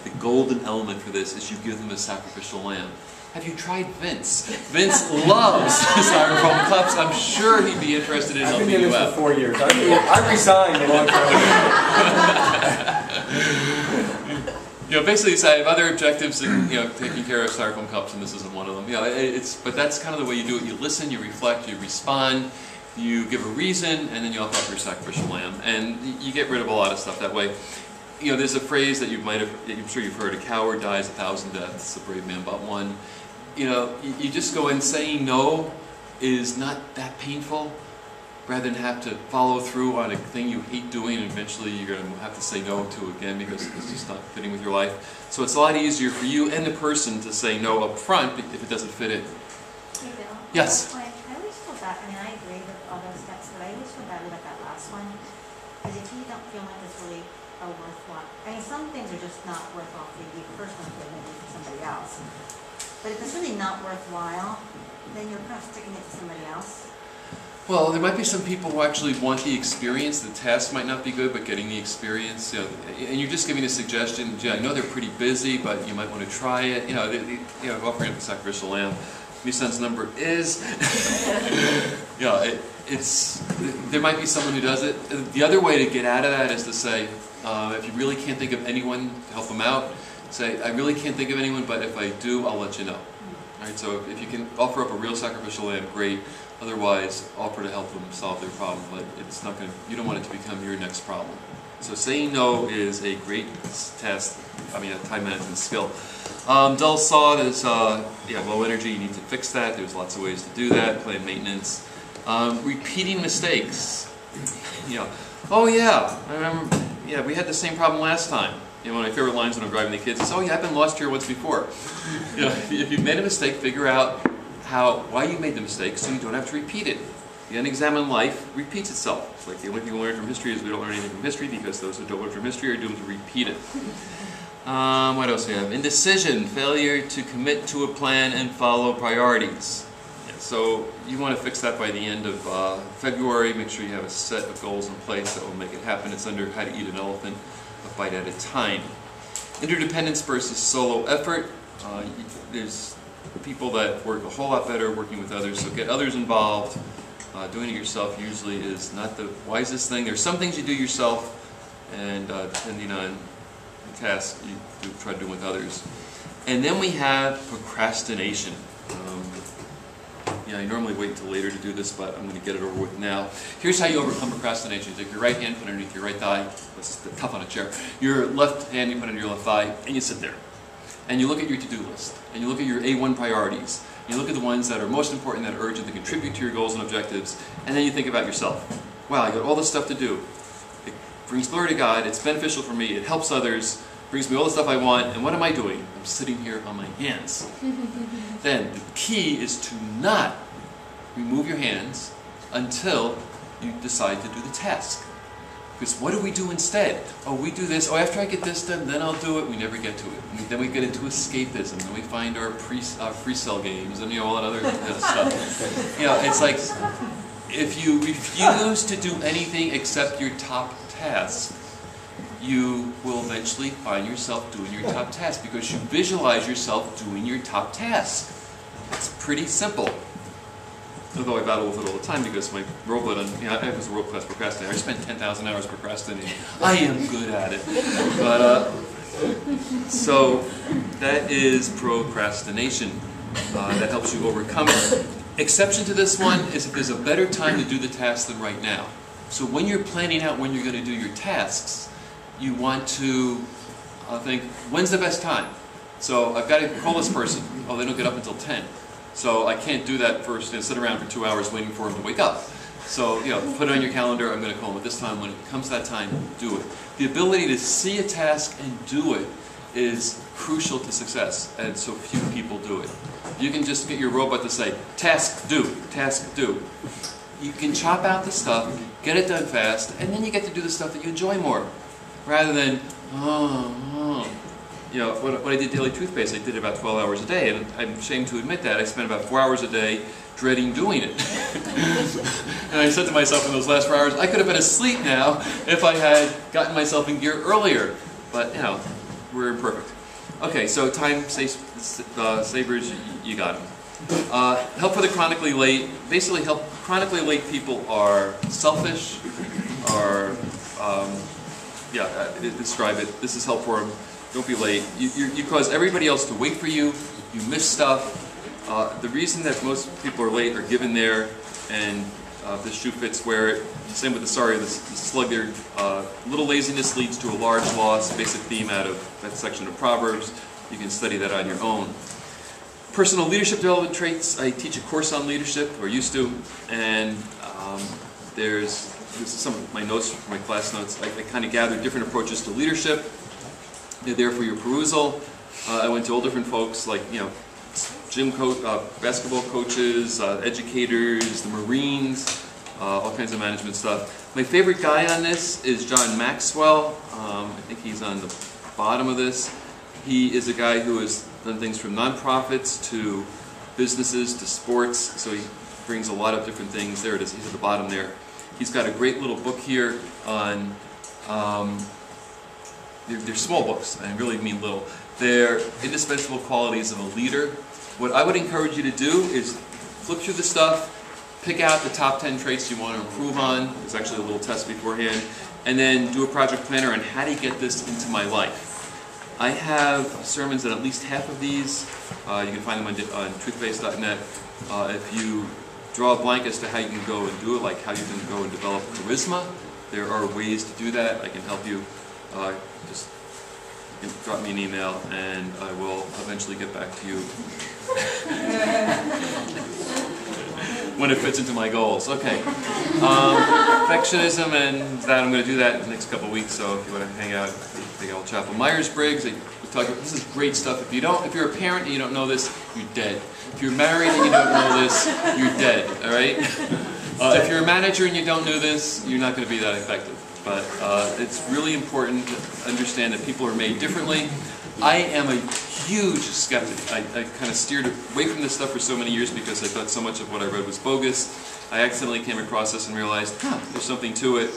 the golden element for this is you give them a sacrificial lamb. Have you tried Vince? Vince loves Styrofoam cups. I'm sure he'd be interested in helping you out. I've been doing this for 4 years. I resigned a long time ago. Basically, I have other objectives in taking care of Styrofoam cups, and this isn't one of them. But that's kind of the way you do it. You listen, you reflect, you respond, you give a reason, and then you offer your sacrificial lamb, and you get rid of a lot of stuff that way. There's a phrase that I'm sure you've heard: a coward dies 1,000 deaths, a brave man but one. You just go in. Saying no is not that painful, rather than have to follow through on a thing you hate doing, and eventually you're going to have to say no to again because it's just not fitting with your life. So it's a lot easier for you and the person to say no up front if it doesn't fit in. Hey Bill. Yes? I always feel bad, I agree with all those steps, but I always feel bad about that last one. Because if you don't feel like it's really a worthwhile, some things are just not worthwhile for you personally, but maybe for somebody else. But if it's really not worthwhile, then you're kind of sticking it to somebody else. Well, there might be some people who actually want the experience. The task might not be good, but getting the experience, and you're just giving a suggestion. I know they're pretty busy, but you might want to try it. Offering up the sacrificial lamb. My son's number is. There might be someone who does it. The other way to get out of that is to say, if you really can't think of anyone to help them out, say, I really can't think of anyone, but if I do, I'll let you know. All right, so if you can offer up a real sacrificial lamb, great. Otherwise, offer to help them solve their problem, but it's not going to. You don't want it to become your next problem. So saying no is a great test. A time management skill. Dull saw is low energy. You need to fix that. There's lots of ways to do that. Plan maintenance. Repeating mistakes. Oh yeah, I remember. Yeah, we had the same problem last time. One of my favorite lines when I'm driving the kids is, "Oh yeah, I've been lost here once before." If you've made a mistake, figure out why you made the mistake, so you don't have to repeat it. The unexamined life repeats itself. It's like the only thing we learn from history is we don't learn anything from history because those who don't learn from history are doomed to repeat it. What else do we have? Indecision, failure to commit to a plan and follow priorities. So you want to fix that by the end of February. Make sure you have a set of goals in place that will make it happen. It's under How to Eat an Elephant, a bite at a time. Interdependence versus solo effort. There's people that work a whole lot better working with others, so get others involved. Doing it yourself usually is not the wisest thing. There's some things you do yourself and depending on the task, you try to do with others. And then we have procrastination. I normally wait until later to do this, but I'm going to get it over with now. Here's how you overcome procrastination. You take your right hand, put it underneath your right thigh. That's tough on a chair. Your left hand, you put under your left thigh, and you sit there. And you look at your to-do list, and you look at your A1 priorities. You look at the ones that are most important, that are urgent, that contribute to your goals and objectives, and then you think about yourself. Wow, I got all this stuff to do. It brings glory to God, it's beneficial for me, it helps others, brings me all the stuff I want, and what am I doing? I'm sitting here on my hands. Then the key is to not remove your hands until you decide to do the task. Because what do we do instead? Oh, we do this. Oh, after I get this done, then I'll do it. We never get to it. Then we get into escapism. Then we find our free cell games and all that other stuff. It's like if you refuse to do anything except your top task, you will eventually find yourself doing your top task because you visualize yourself doing your top task. It's pretty simple. Although I battle with it all the time because my robot, I was a world-class procrastinator. I spent 10,000 hours procrastinating. I am good at it. But, so that is procrastination. That helps you overcome it. Exception to this one is if there's a better time to do the task than right now. So when you're planning out when you're going to do your tasks, you want to think, when's the best time? So I've got to call this person. Oh, they don't get up until 10. So I can't do that first and sit around for 2 hours waiting for him to wake up. So, put it on your calendar, I'm going to call him at this time. When it comes to that time, do it. The ability to see a task and do it is crucial to success, and so few people do it. You can just get your robot to say, task, do, task, do. You can chop out the stuff, get it done fast, and then you get to do the stuff that you enjoy more. Rather than, when I did Daily Toothpaste, I did it about 12 hours a day, and I'm ashamed to admit that. I spent about 4 hours a day dreading doing it. And I said to myself in those last 4 hours, I could have been asleep now if I had gotten myself in gear earlier. But, we're imperfect. Okay, so time savers, you got them. Help for the chronically late. Basically, chronically late people are selfish, are, describe it. This is help for them. Don't be late. You cause everybody else to wait for you. You miss stuff. The reason that most people are late are given there, and if the shoe fits, wear it. Same with the sluggard. Little laziness leads to a large loss. Basic theme out of that section of Proverbs. You can study that on your own. Personal leadership development traits. I teach a course on leadership, or used to, and this is some of my notes from my class notes. I kind of gathered different approaches to leadership. They're there for your perusal. I went to all different folks like, gym coach, basketball coaches, educators, the Marines, all kinds of management stuff. My favorite guy on this is John Maxwell. I think he's on the bottom of this. He is a guy who has done things from nonprofits to businesses to sports, so he brings a lot of different things. There it is, he's at the bottom there. He's got a great little book here on, they're small books, I really mean little. They're indispensable qualities of a leader. What I would encourage you to do is flip through the stuff, pick out the top 10 traits you want to improve on. There's actually a little test beforehand. And then do a project planner on how do you get this into my life. I have sermons on at least half of these. You can find them on truthbase.net. If you draw a blank as to how you can go and do it, like how you can go and develop charisma, there are ways to do that. I can help you. Just drop me an email and I will eventually get back to you when it fits into my goals. Okay. Perfectionism and that, I'm going to do that in the next couple of weeks, so if you want to hang out, take out Chapel Myers-Briggs. This is great stuff. If you're a parent and you don't know this, you're dead. If you're married and you don't know this, you're dead, all right? If you're a manager and you don't know this, you're not going to be that effective. But it's really important to understand that people are made differently. I am a huge skeptic. I kind of steered away from this stuff for so many years because I thought so much of what I read was bogus. I accidentally came across this and realized, there's something to it.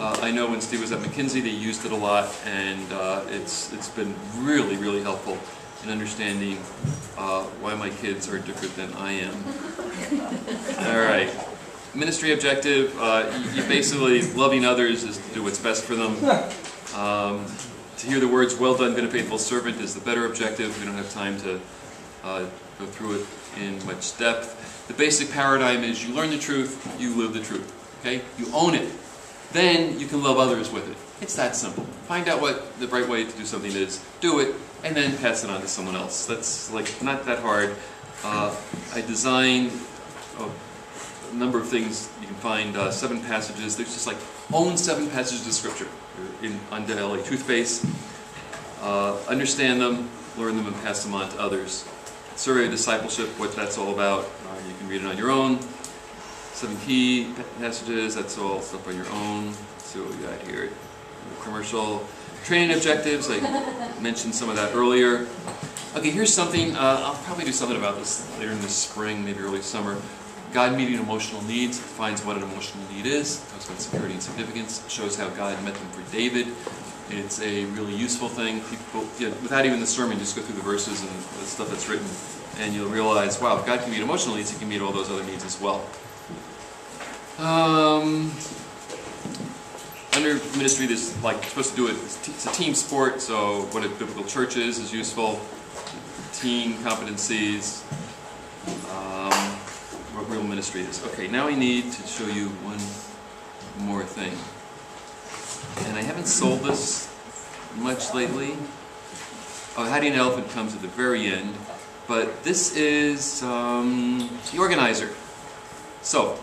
I know when Steve was at McKinsey, they used it a lot, and it's been really, really helpful in understanding why my kids are different than I am. All right. Ministry objective, you basically, loving others is to do what's best for them. To hear the words, "Well done, good and faithful servant," is the better objective. We don't have time to go through it in much depth. The basic paradigm is you learn the truth, you live the truth. Okay? You own it. Then you can love others with it. It's that simple. Find out what the right way to do something is, do it, and then pass it on to someone else. That's like not that hard. I designed a number of things. You can find 7 passages. There's just like own 7 passages of Scripture on daily truth base. Understand them, learn them, and pass them on to others. Survey of Discipleship, what that's all about. You can read it on your own. 7 key passages, that's all stuff on your own. Let's see what we got here. Commercial training objectives, I mentioned some of that earlier. Okay, here's something, I'll probably do something about this later in the spring, maybe early summer. God meeting emotional needs, defines what an emotional need is, talks about security and significance, shows how God met them for David. It's a really useful thing. People, without even the sermon, just go through the verses and the stuff that's written, and you'll realize, wow, if God can meet emotional needs, He can meet all those other needs as well. Under ministry, there's like supposed to do it. It's a team sport, so what a biblical church is useful. Team competencies. What real ministry is. Okay, now I need to show you one more thing, and I haven't sold this much lately. Oh, How Do You Know Elephant comes at the very end, but this is the organizer. So.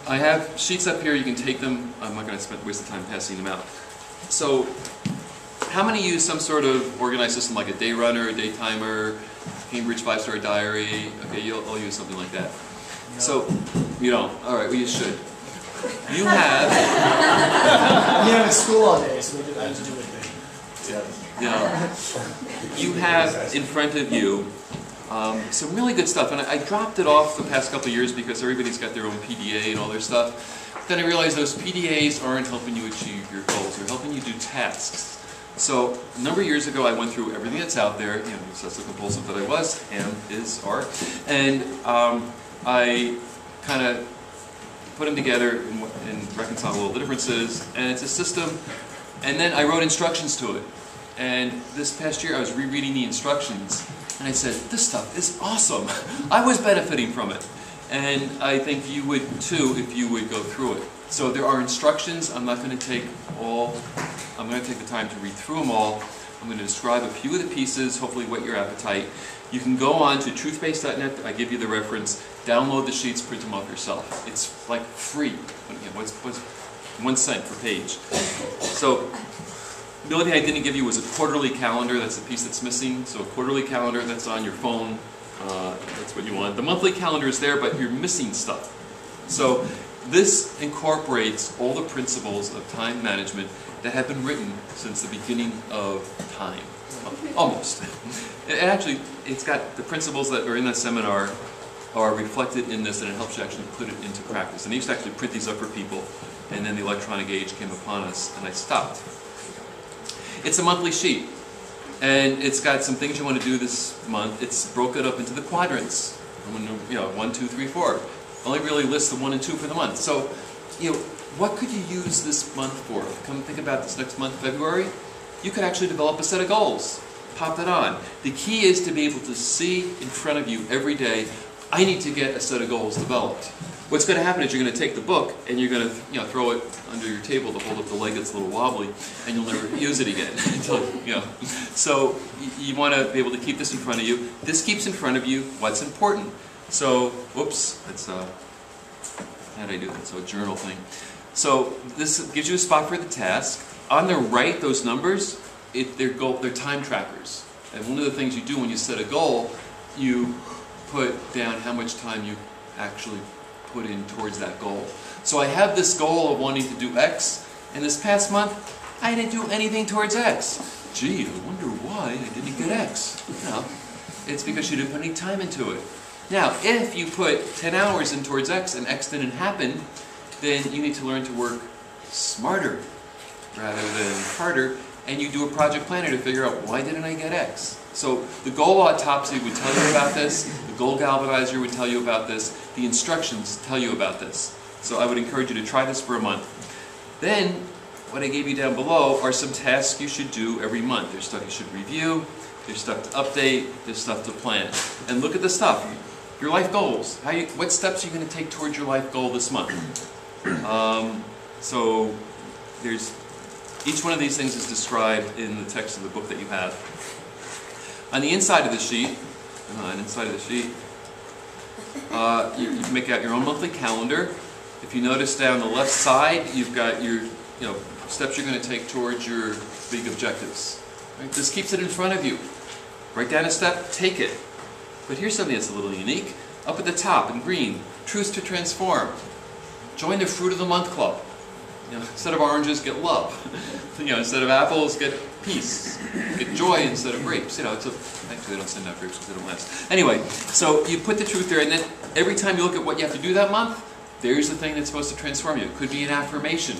I have sheets up here, you can take them. I'm not going to waste the time passing them out. So, how many use some sort of organized system like a day runner, a day timer, Cambridge 5-star diary? Okay, you'll all use something like that. No. So, you don't. Alright, well you should. You have... I'm in school all day, so I have to do it. You have in front of you some really good stuff, and I dropped it off the past couple of years because everybody's got their own PDA and all their stuff. Then I realized those PDAs aren't helping you achieve your goals, they're helping you do tasks. So, a number of years ago I went through everything that's out there, obsessive compulsive that I was, are, and I kind of put them together and reconciled all the differences, and it's a system, and then I wrote instructions to it. And this past year I was rereading the instructions, and I said, this stuff is awesome. I was benefiting from it. And I think you would too if you would go through it. So there are instructions. I'm not going to take the time to read through them all. I'm going to describe a few of the pieces, hopefully whet your appetite. You can go on to truthbase.net. I give you the reference. Download the sheets, print them off yourself. It's like free. What's 1 cent per page. So the only thing I didn't give you was a quarterly calendar. That's the piece that's missing. So a quarterly calendar that's on your phone. That's what you want. The monthly calendar is there, but you're missing stuff. So this incorporates all the principles of time management that have been written since the beginning of time. Almost. And actually, it's got the principles that are in that seminar are reflected in this, and it helps you actually put it into practice. And I used to actually print these up for people, and then the electronic age came upon us, and I stopped. It's a monthly sheet, and it's got some things you want to do this month. It's broken up into the quadrants. 1, 2, 3, 4. Only really lists the 1 and 2 for the month. So, what could you use this month for? Come think about this next month, February. You could actually develop a set of goals. Pop that on. The key is to be able to see in front of you every day, I need to get a set of goals developed. What's going to happen is you're going to take the book and you're going to throw it under your table to hold up the leg that's a little wobbly, and you'll never use it again. So you want to be able to keep this in front of you. This keeps in front of you what's important. So, whoops, that's how did I do that? So a journal thing. So this gives you a spot for the task. On the right, those numbers, they're time trackers. And one of the things you do when you set a goal, you put down how much time you actually put in towards that goal. So I have this goal of wanting to do X, and this past month, I didn't do anything towards X. Gee, I wonder why I didn't get X. It's because you didn't put any time into it. Now, if you put 10 hours in towards X and X didn't happen, then you need to learn to work smarter rather than harder, and you do a project planner to figure out, why didn't I get X? So the goal autopsy would tell you about this, the goal galvanizer would tell you about this, the instructions tell you about this. So I would encourage you to try this for a month. Then what I gave you down below are some tasks you should do every month. There's stuff you should review, there's stuff to update, there's stuff to plan. And look at the stuff. Your life goals. What steps are you going to take towards your life goal this month? So there's each one of these things is described in the text of the book that you have. On the inside of the sheet, you can make out your own monthly calendar. If you notice down the left side, you've got your steps you're going to take towards your big objectives. Right? This keeps it in front of you. Write down a step, take it. But here's something that's a little unique. Up at the top in green, Truth to Transform. Join the Fruit of the Month Club. Instead of oranges, get love. Instead of apples, get peace. Get joy instead of grapes. Actually they don't send out grapes because they don't last. Anyway, so you put the truth there, and then every time you look at what you have to do that month, there's the thing that's supposed to transform you. It could be an affirmation.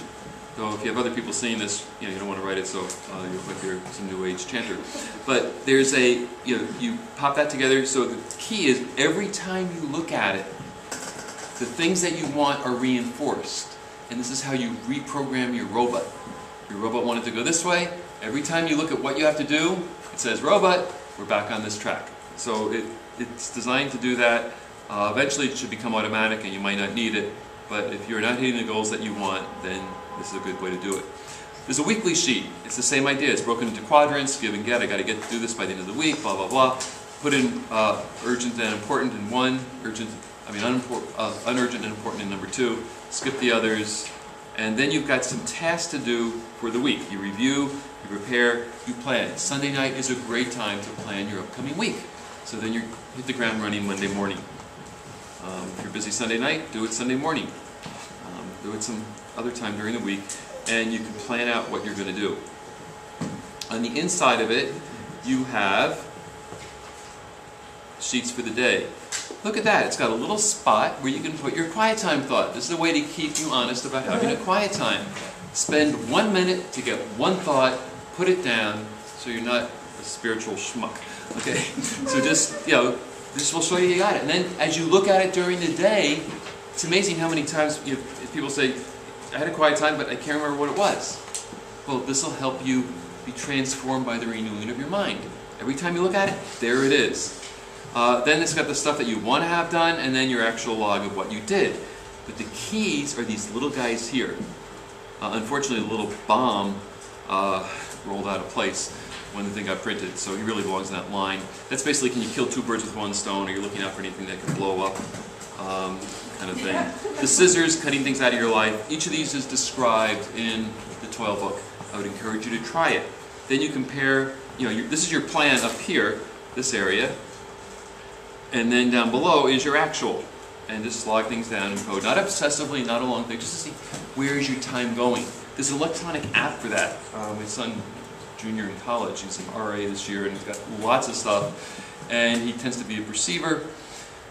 So if you have other people seeing this, you don't want to write it, so you look like you're some new age chanter. But there's you pop that together. So the key is every time you look at it, the things that you want are reinforced. And this is how you reprogram your robot. Your robot wanted to go this way. Every time you look at what you have to do, it says, robot, we're back on this track. So it's designed to do that. Eventually it should become automatic and you might not need it. But if you're not hitting the goals that you want, then this is a good way to do it. There's a weekly sheet. It's the same idea. It's broken into quadrants, give and get. I got to do this by the end of the week, blah, blah, blah. Put in urgent and important in one, unurgent and important in number 2. Skip the others. And then you've got some tasks to do for the week. You review, you prepare, you plan. Sunday night is a great time to plan your upcoming week. So then you hit the ground running Monday morning. If you're busy Sunday night, do it Sunday morning. Do it some other time during the week, and you can plan out what you're going to do. On the inside of it, you have sheets for the day. Look at that. It's got a little spot where you can put your quiet time thought. This is a way to keep you honest about having a quiet time. Spend 1 minute to get one thought, put it down, so you're not a spiritual schmuck. Okay? So just, this will show you got it. And then as you look at it during the day, it's amazing how many times if people say, I had a quiet time, but I can't remember what it was. Well, this will help you be transformed by the renewing of your mind. Every time you look at it, there it is. Then it's got the stuff that you want to have done, and then your actual log of what you did. But the keys are these little guys here. Unfortunately, the little bomb rolled out of place when the thing got printed, so he really belongs in that line. That's basically, can you kill 2 birds with 1 stone, or you're looking out for anything that can blow up, kind of thing. The scissors, cutting things out of your life. Each of these is described in the TOYL book. I would encourage you to try it. Then you compare, this is your plan up here, this area, and then down below is your actual. And just log things down in code. Not obsessively, not a long thing, just to see where is your time going. There's an electronic app for that. My son, junior in college, he's an RA this year, and he's got lots of stuff. And he tends to be a perceiver,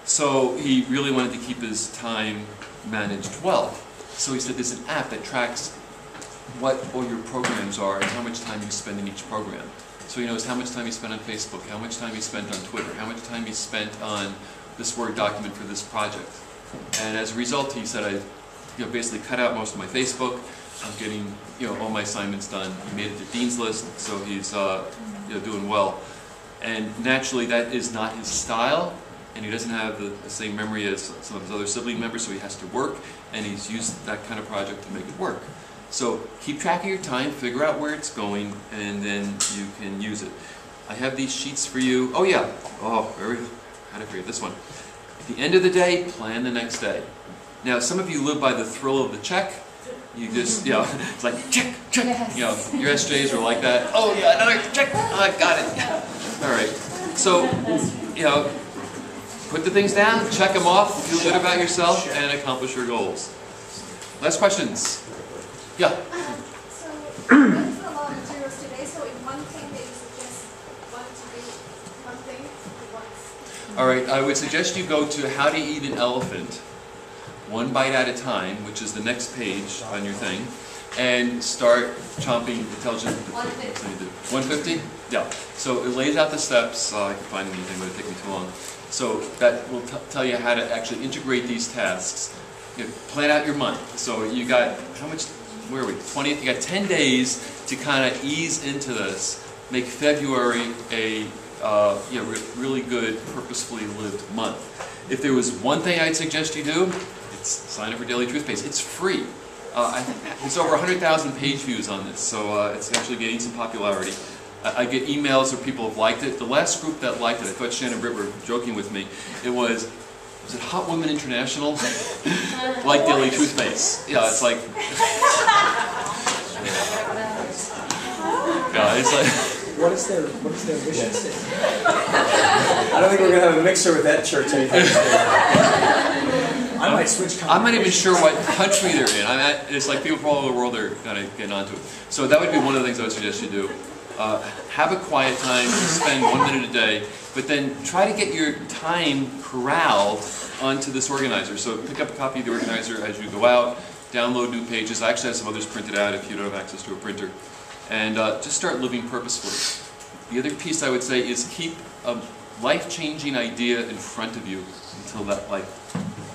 so he really wanted to keep his time managed well. So he said there's an app that tracks what all your programs are and how much time you spend in each program. So he knows how much time he spent on Facebook, how much time he spent on Twitter, how much time he spent on this Word document for this project. And as a result, he said, I basically cut out most of my Facebook. I'm getting all my assignments done. He made it to Dean's List, so he's doing well. And naturally, that is not his style, and he doesn't have the same memory as some of his other sibling members, so he has to work, and he's used that kind of project to make it work. So keep track of your time, figure out where it's going, and then you can use it. I have these sheets for you. Oh yeah, how did I forget this one? At the end of the day, plan the next day. Now, some of you live by the thrill of the check. You just, it's like, check, check. Yes. Your SJs are like that. Oh yeah, another check. Oh, I got it. All right. So, put the things down, check them off, feel good about yourself, and accomplish your goals. Last questions? Yeah. So, what is a lot of materials today? So, in one thing, they suggest one to do one thing once. All right. I would suggest you go to How to Eat an Elephant, one bite at a time, which is the next page on your thing, and start chomping. It tells you 150. 150? Yeah. So it lays out the steps. I can find anything, but it'll take me too long. So that will tell you how to actually integrate these tasks. Plan out your month. So you got how much where are we, 20th, you got 10 days to kind of ease into this, make February a really good, purposefully lived month. If there was one thing I'd suggest you do, it's sign up for Daily Truth Base. It's free. I think it's over 100,000 page views on this, so it's actually gaining some popularity. I get emails where people have liked it. The last group that liked it, I thought Shannon and Britt were joking with me, was it Hot Women International? Like Daily Truth Base. Yeah, it's like... yeah, it's like... What is their vision statement? I don't think we're going to have a mixer with that church anytime soon. I might switch. I'm not even sure what country they're in. It's like people from all over the world are kind of getting onto it. So that would be one of the things I would suggest you do. Have a quiet time, spend 1 minute a day, but then try to get your time corralled onto this organizer. So pick up a copy of the organizer as you go out, download new pages. I actually have some others printed out if you don't have access to a printer. And just start living purposefully. The other piece I would say is keep a life-changing idea in front of you until that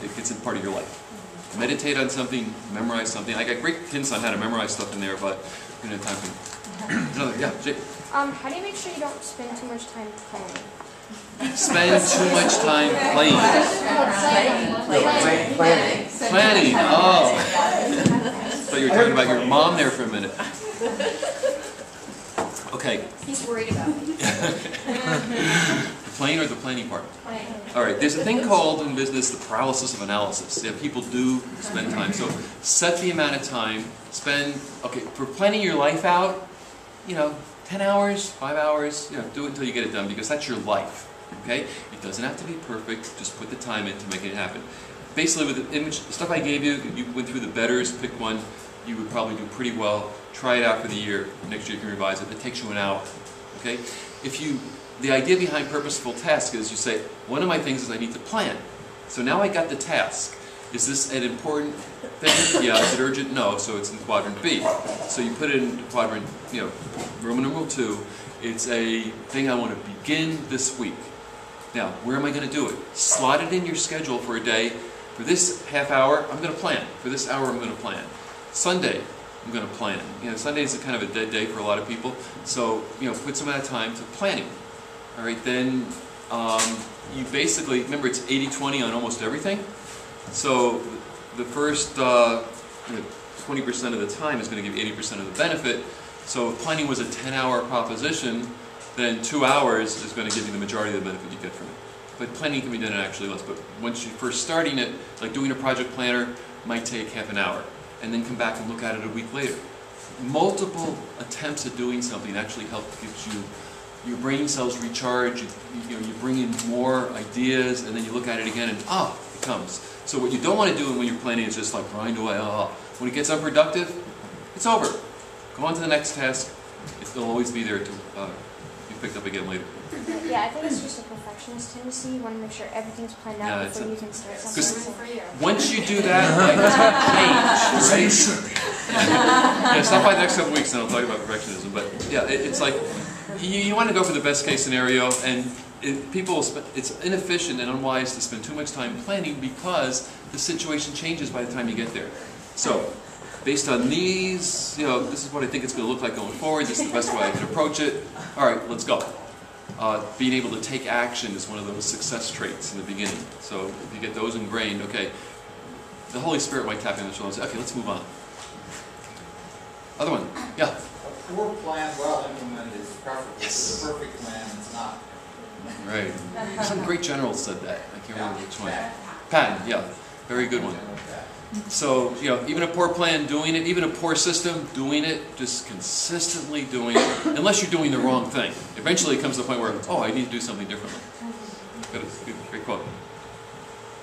it gets in part of your life. Meditate on something, memorize something. I got great hints on how to memorize stuff in there, but we don't have time for another. Yeah, Jake. How do you make sure you don't spend too much time playing? Spend too much time playing. Planning. Oh. I thought you were talking about your mom there for a minute. Okay. He's worried about me. The playing or the planning part? Playing. All right, there's a thing called in business the paralysis of analysis. Yeah, people do spend time. So set the amount of time, for planning your life out, 10 hours, 5 hours, do it until you get it done because that's your life, okay? It doesn't have to be perfect, just put the time in to make it happen. Basically with the stuff I gave you, you went through the betters, pick one, you would probably do pretty well. Try it out for the year. Next year you can revise it. It takes you an hour. Okay? The idea behind purposeful task is you say, one of my things is I need to plan. So now I got the task. Is this an important thing? Yeah. Is it urgent? No. So it's in quadrant B. So you put it in quadrant, Roman numeral 2. It's a thing I want to begin this week. Now, where am I going to do it? Slot it in your schedule for a day. For this half hour, I'm going to plan. For this hour, I'm going to plan. Sunday, I'm going to plan. Sunday is kind of a dead day for a lot of people. So, put some amount of time to planning. All right, then you basically, remember it's 80-20 on almost everything. So the first 20% of the time is going to give you 80% of the benefit. So if planning was a 10-hour proposition, then 2 hours is going to give you the majority of the benefit you get from it. But planning can be done in actually less. But once you're first starting it, like doing a project planner might take half an hour. And then come back and look at it a week later. Multiple attempts at doing something actually gives you your brain cells recharge. You bring in more ideas, and then you look at it again, and it comes. So what you don't want to do when you're planning is just like grind away. When it gets unproductive, it's over. Go on to the next task. It'll always be there to be picked up again later. Yeah, I think it's just a perfectionist tendency. You want to make sure everything's planned out before you can start something. Once you do that, it's going to change. Stop by the next couple weeks and I'll talk about perfectionism. But yeah, it's like you want to go for the best case scenario, and it's inefficient and unwise to spend too much time planning because the situation changes by the time you get there. So, based on these, this is what I think it's going to look like going forward. This is the best way I can approach it. All right, let's go. Being able to take action is one of those success traits in the beginning. So if you get those ingrained, okay, the Holy Spirit might tap you on the shoulder and say, okay, let's move on. Other one, yeah. A poor plan, well implemented, is preferable. Yes. A perfect plan, it's not. Right. Some great generals said that. I can't remember which one. Patton, yeah, very good one. So, even a poor plan, doing it, even a poor system, doing it, just consistently doing it, unless you're doing the wrong thing. Eventually it comes to the point where, I need to do something differently. Got a great quote.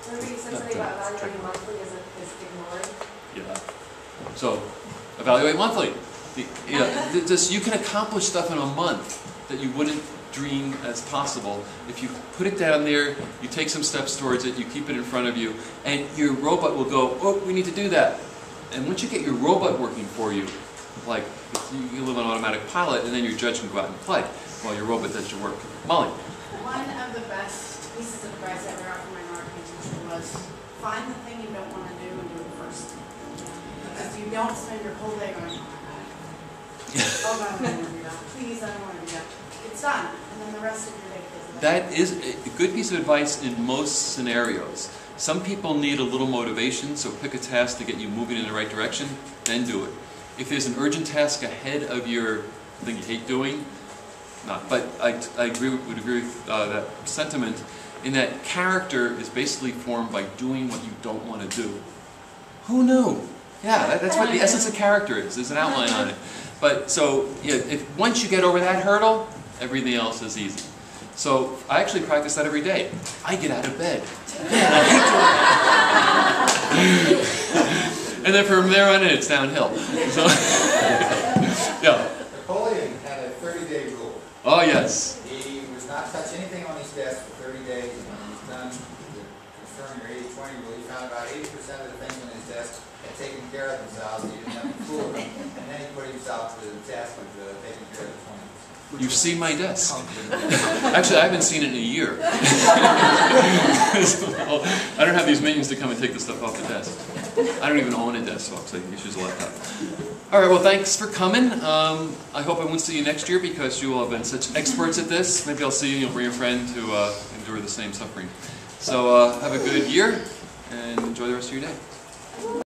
Somebody said something about evaluating monthly is ignored. Yeah. So, evaluate monthly. You can accomplish stuff in a month that you wouldn't dream as possible. If you put it down there, you take some steps towards it, you keep it in front of you, and your robot will go, we need to do that. And once you get your robot working for you, like you live on automatic pilot, and then your judge can go out and play while your robot does your work. Molly. One of the best pieces of advice I ever got from my marketing teacher was find the thing you don't want to do and do it first. Because you don't spend your whole day going, oh God, I don't want to do that. Please, I don't want to do that. It's done, and then the rest of your day goes. That is a good piece of advice in most scenarios. Some people need a little motivation, so pick a task to get you moving in the right direction, then do it. If there's an urgent task ahead of your thing you hate doing, not. But I would agree with that sentiment, in that character is basically formed by doing what you don't want to do. Who knew? Yeah, that's what the essence of character is. There's an outline on it. But so, yeah, once you get over that hurdle, everything else is easy. So I actually practice that every day. I get out of bed. Man, I hate doing that. And then from there on in, it's downhill. So, yeah. Napoleon had a 30-day rule. Oh, yes. He was not touch anything on his desk for 30 days, and when he's done confirming your 80-20 rule, he found about 80% of the things on his desk had taken care of themselves. He didn't have to fool them, and then he put himself to the task of taking care of the 20s. You've seen my desk. Actually, I haven't seen it in a year. So, I don't have these minions to come and take the stuff off the desk. I don't even own a desktop, so I can use a laptop. All right, well, thanks for coming. I hope I won't see you next year because you all have been such experts at this. Maybe I'll see you and you'll bring a friend to endure the same suffering. So have a good year and enjoy the rest of your day.